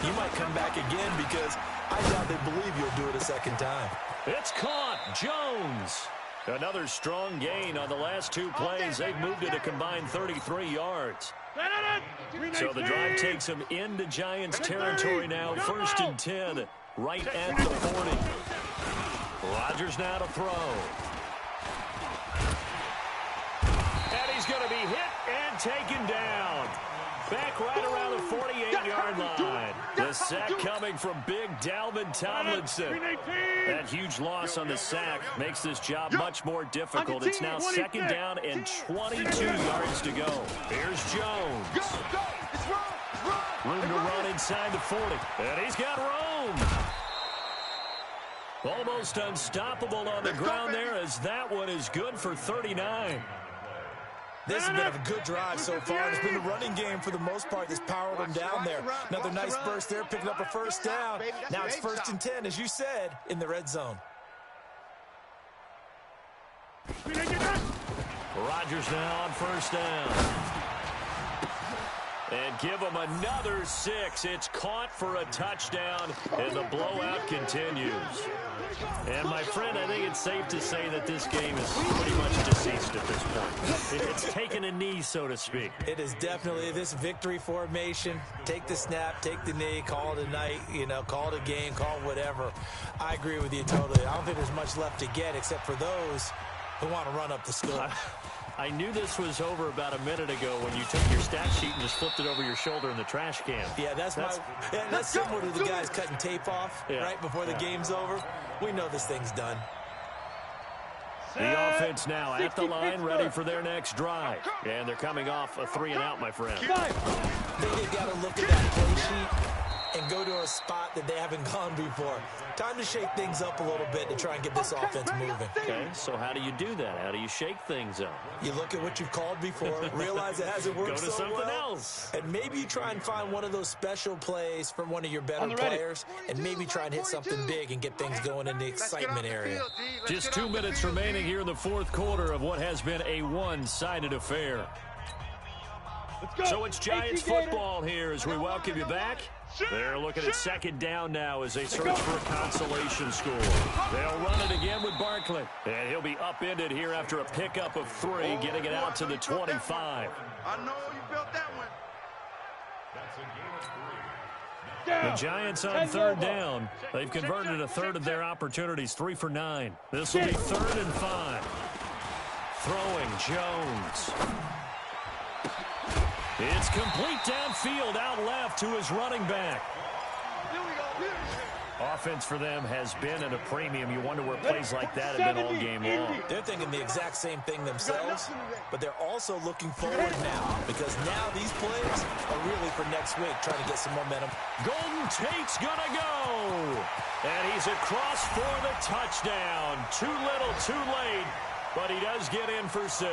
You might come back again because I doubt they believe you'll do it a 2nd time. It's caught. Jones. Another strong gain on the last 2 plays. They've moved it a combined 33 yards. So the drive takes them into Giants territory now. 1st and 10, right at the 40. Rodgers now to throw. And he's going to be hit and taken down. Back right around the 48-yard line. The sack coming from big Dalvin Tomlinson. That huge loss on the sack makes this job much more difficult. It's now 2nd down and 22 yards to go. Here's Jones. Room to run inside the 40. And he's got room. Almost unstoppable on the ground there as that one is good for 39. This has been a good drive so far. It's been a running game for the most part that's powered them down there. Another nice burst there, picking up a 1st down. Now it's 1st and 10, as you said, in the red zone. Rodgers now on 1st down. And give them another 6. It's caught for a touchdown, and the blowout continues. And, my friend, I think it's safe to say that this game is pretty much deceased at this point. It's taken a knee, so to speak. It is definitely this victory formation. Take the snap, take the knee, call it a night, call it a game, call it whatever. I agree with you totally. I don't think there's much left to get except for those who want to run up the score. I knew this was over about a minute ago when you took your stat sheet and just flipped it over your shoulder in the trash can. Yeah, that's similar to the guys cutting tape off right before the game's over. We know this thing's done. The offense now at the line, ready for their next drive. And they're coming off a 3-and-out, my friend. I think they've got to look at that play sheet and go to a spot that they haven't gone before. Time to shake things up a little bit to try and get this offense moving. Okay, so how do you do that? How do you shake things up? You look at what you've called before, realize it hasn't worked Go to so something well, else. and maybe you try and find one of those special plays from one of your better players, and maybe try and hit something big and get things going in the excitement area. Just 2 minutes remaining here in the fourth quarter of what has been a one-sided affair. So it's Giants football here as we welcome you back. They're looking at second down now as they search for a consolation score. They'll run it again with Barkley. And he'll be upended here after a pickup of 3, getting it out to the 25. I know you felt that one. The Giants on third down. They've converted a third of their opportunities, 3 for 9. This will be 3rd and 5. Throwing Jones. It's complete downfield, out left to his running back. Offense for them has been at a premium. You wonder where plays like that have been all game long. They're thinking the exact same thing themselves, but they're also looking forward now because now these plays are really for next week, trying to get some momentum. Golden Tate's gonna go. And he's across for the touchdown. Too little, too late. But he does get in for 6.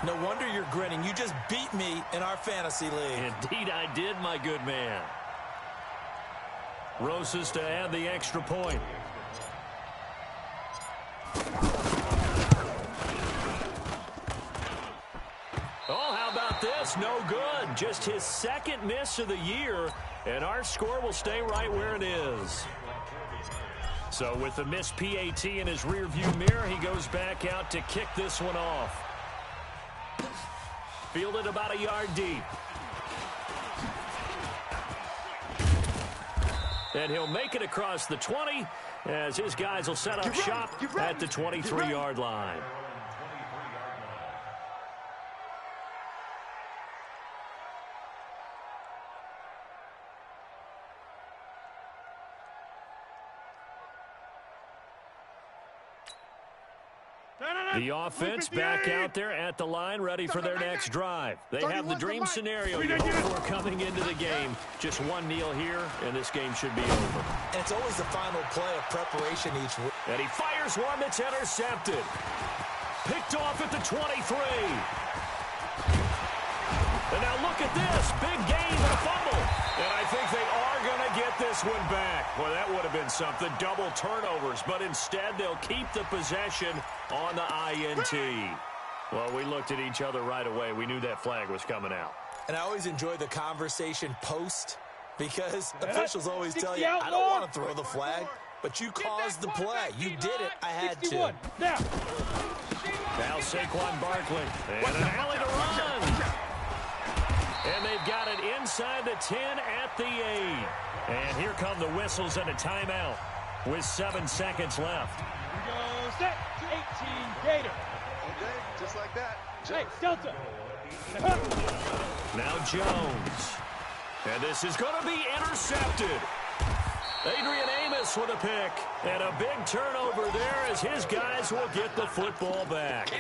No wonder you're grinning. You just beat me in our fantasy league. Indeed I did, my good man. Rosas to add the extra point. Oh, how about this? No good. Just his second miss of the year, and our score will stay right where it is. So with the missed PAT in his rearview mirror, he goes back out to kick this one off. Fielded about a yard deep. And he'll make it across the 20 as his guys will set up shop at the 23-yard line. The offense back out there at the line, ready for their next drive. They have the dream scenario you hope for coming into the game. Just one kneel here, and this game should be over. And it's always the final play of preparation each week. And he fires one that's intercepted. Picked off at the 23. And now look at this. Big gain and a fumble. And I think they are going to get this one back. Well, that would have been something. Double turnovers. But instead, they'll keep the possession on the INT. Well, we looked at each other right away. We knew that flag was coming out. And I always enjoy the conversation post because officials always tell you, I don't want to throw the flag, but you caused the play. You did it. I had to. Now Saquon Barkley. And an alley to run. And they've got it inside the 10 at the 8. And here come the whistles and a timeout with 7 seconds left. We go set. 18 Gator. Okay, just like that. Hey, Delta. Now Jones. And this is going to be intercepted. Adrian Amos with a pick. And a big turnover there as his guys will get the football back.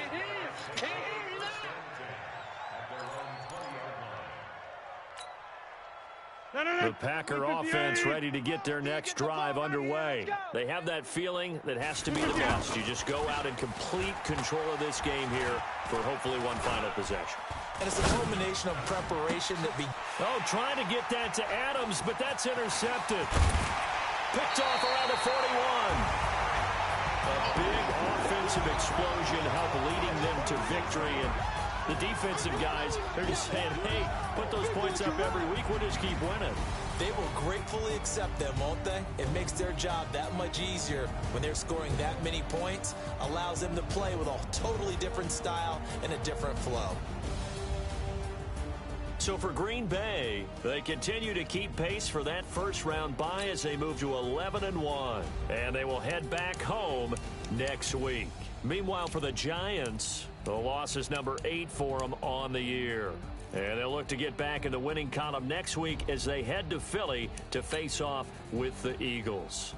The Packer offense ready to get their next drive underway. They have that feeling that has to be the best. You just go out and complete control of this game here for hopefully one final possession. And it's a culmination of preparation that Oh, trying to get that to Adams, but that's intercepted. Picked off around the 41. A big offensive explosion helped leading them to victory. And the defensive guys, they're just saying, hey, put those points up every week. We'll just keep winning. They will gratefully accept them, won't they? It makes their job that much easier when they're scoring that many points. Allows them to play with a totally different style and a different flow. So for Green Bay, they continue to keep pace for that first-round bye as they move to 11-1. And they will head back home next week. Meanwhile, for the Giants, the loss is number 8 for them on the year. And they'll look to get back in the winning column next week as they head to Philly to face off with the Eagles.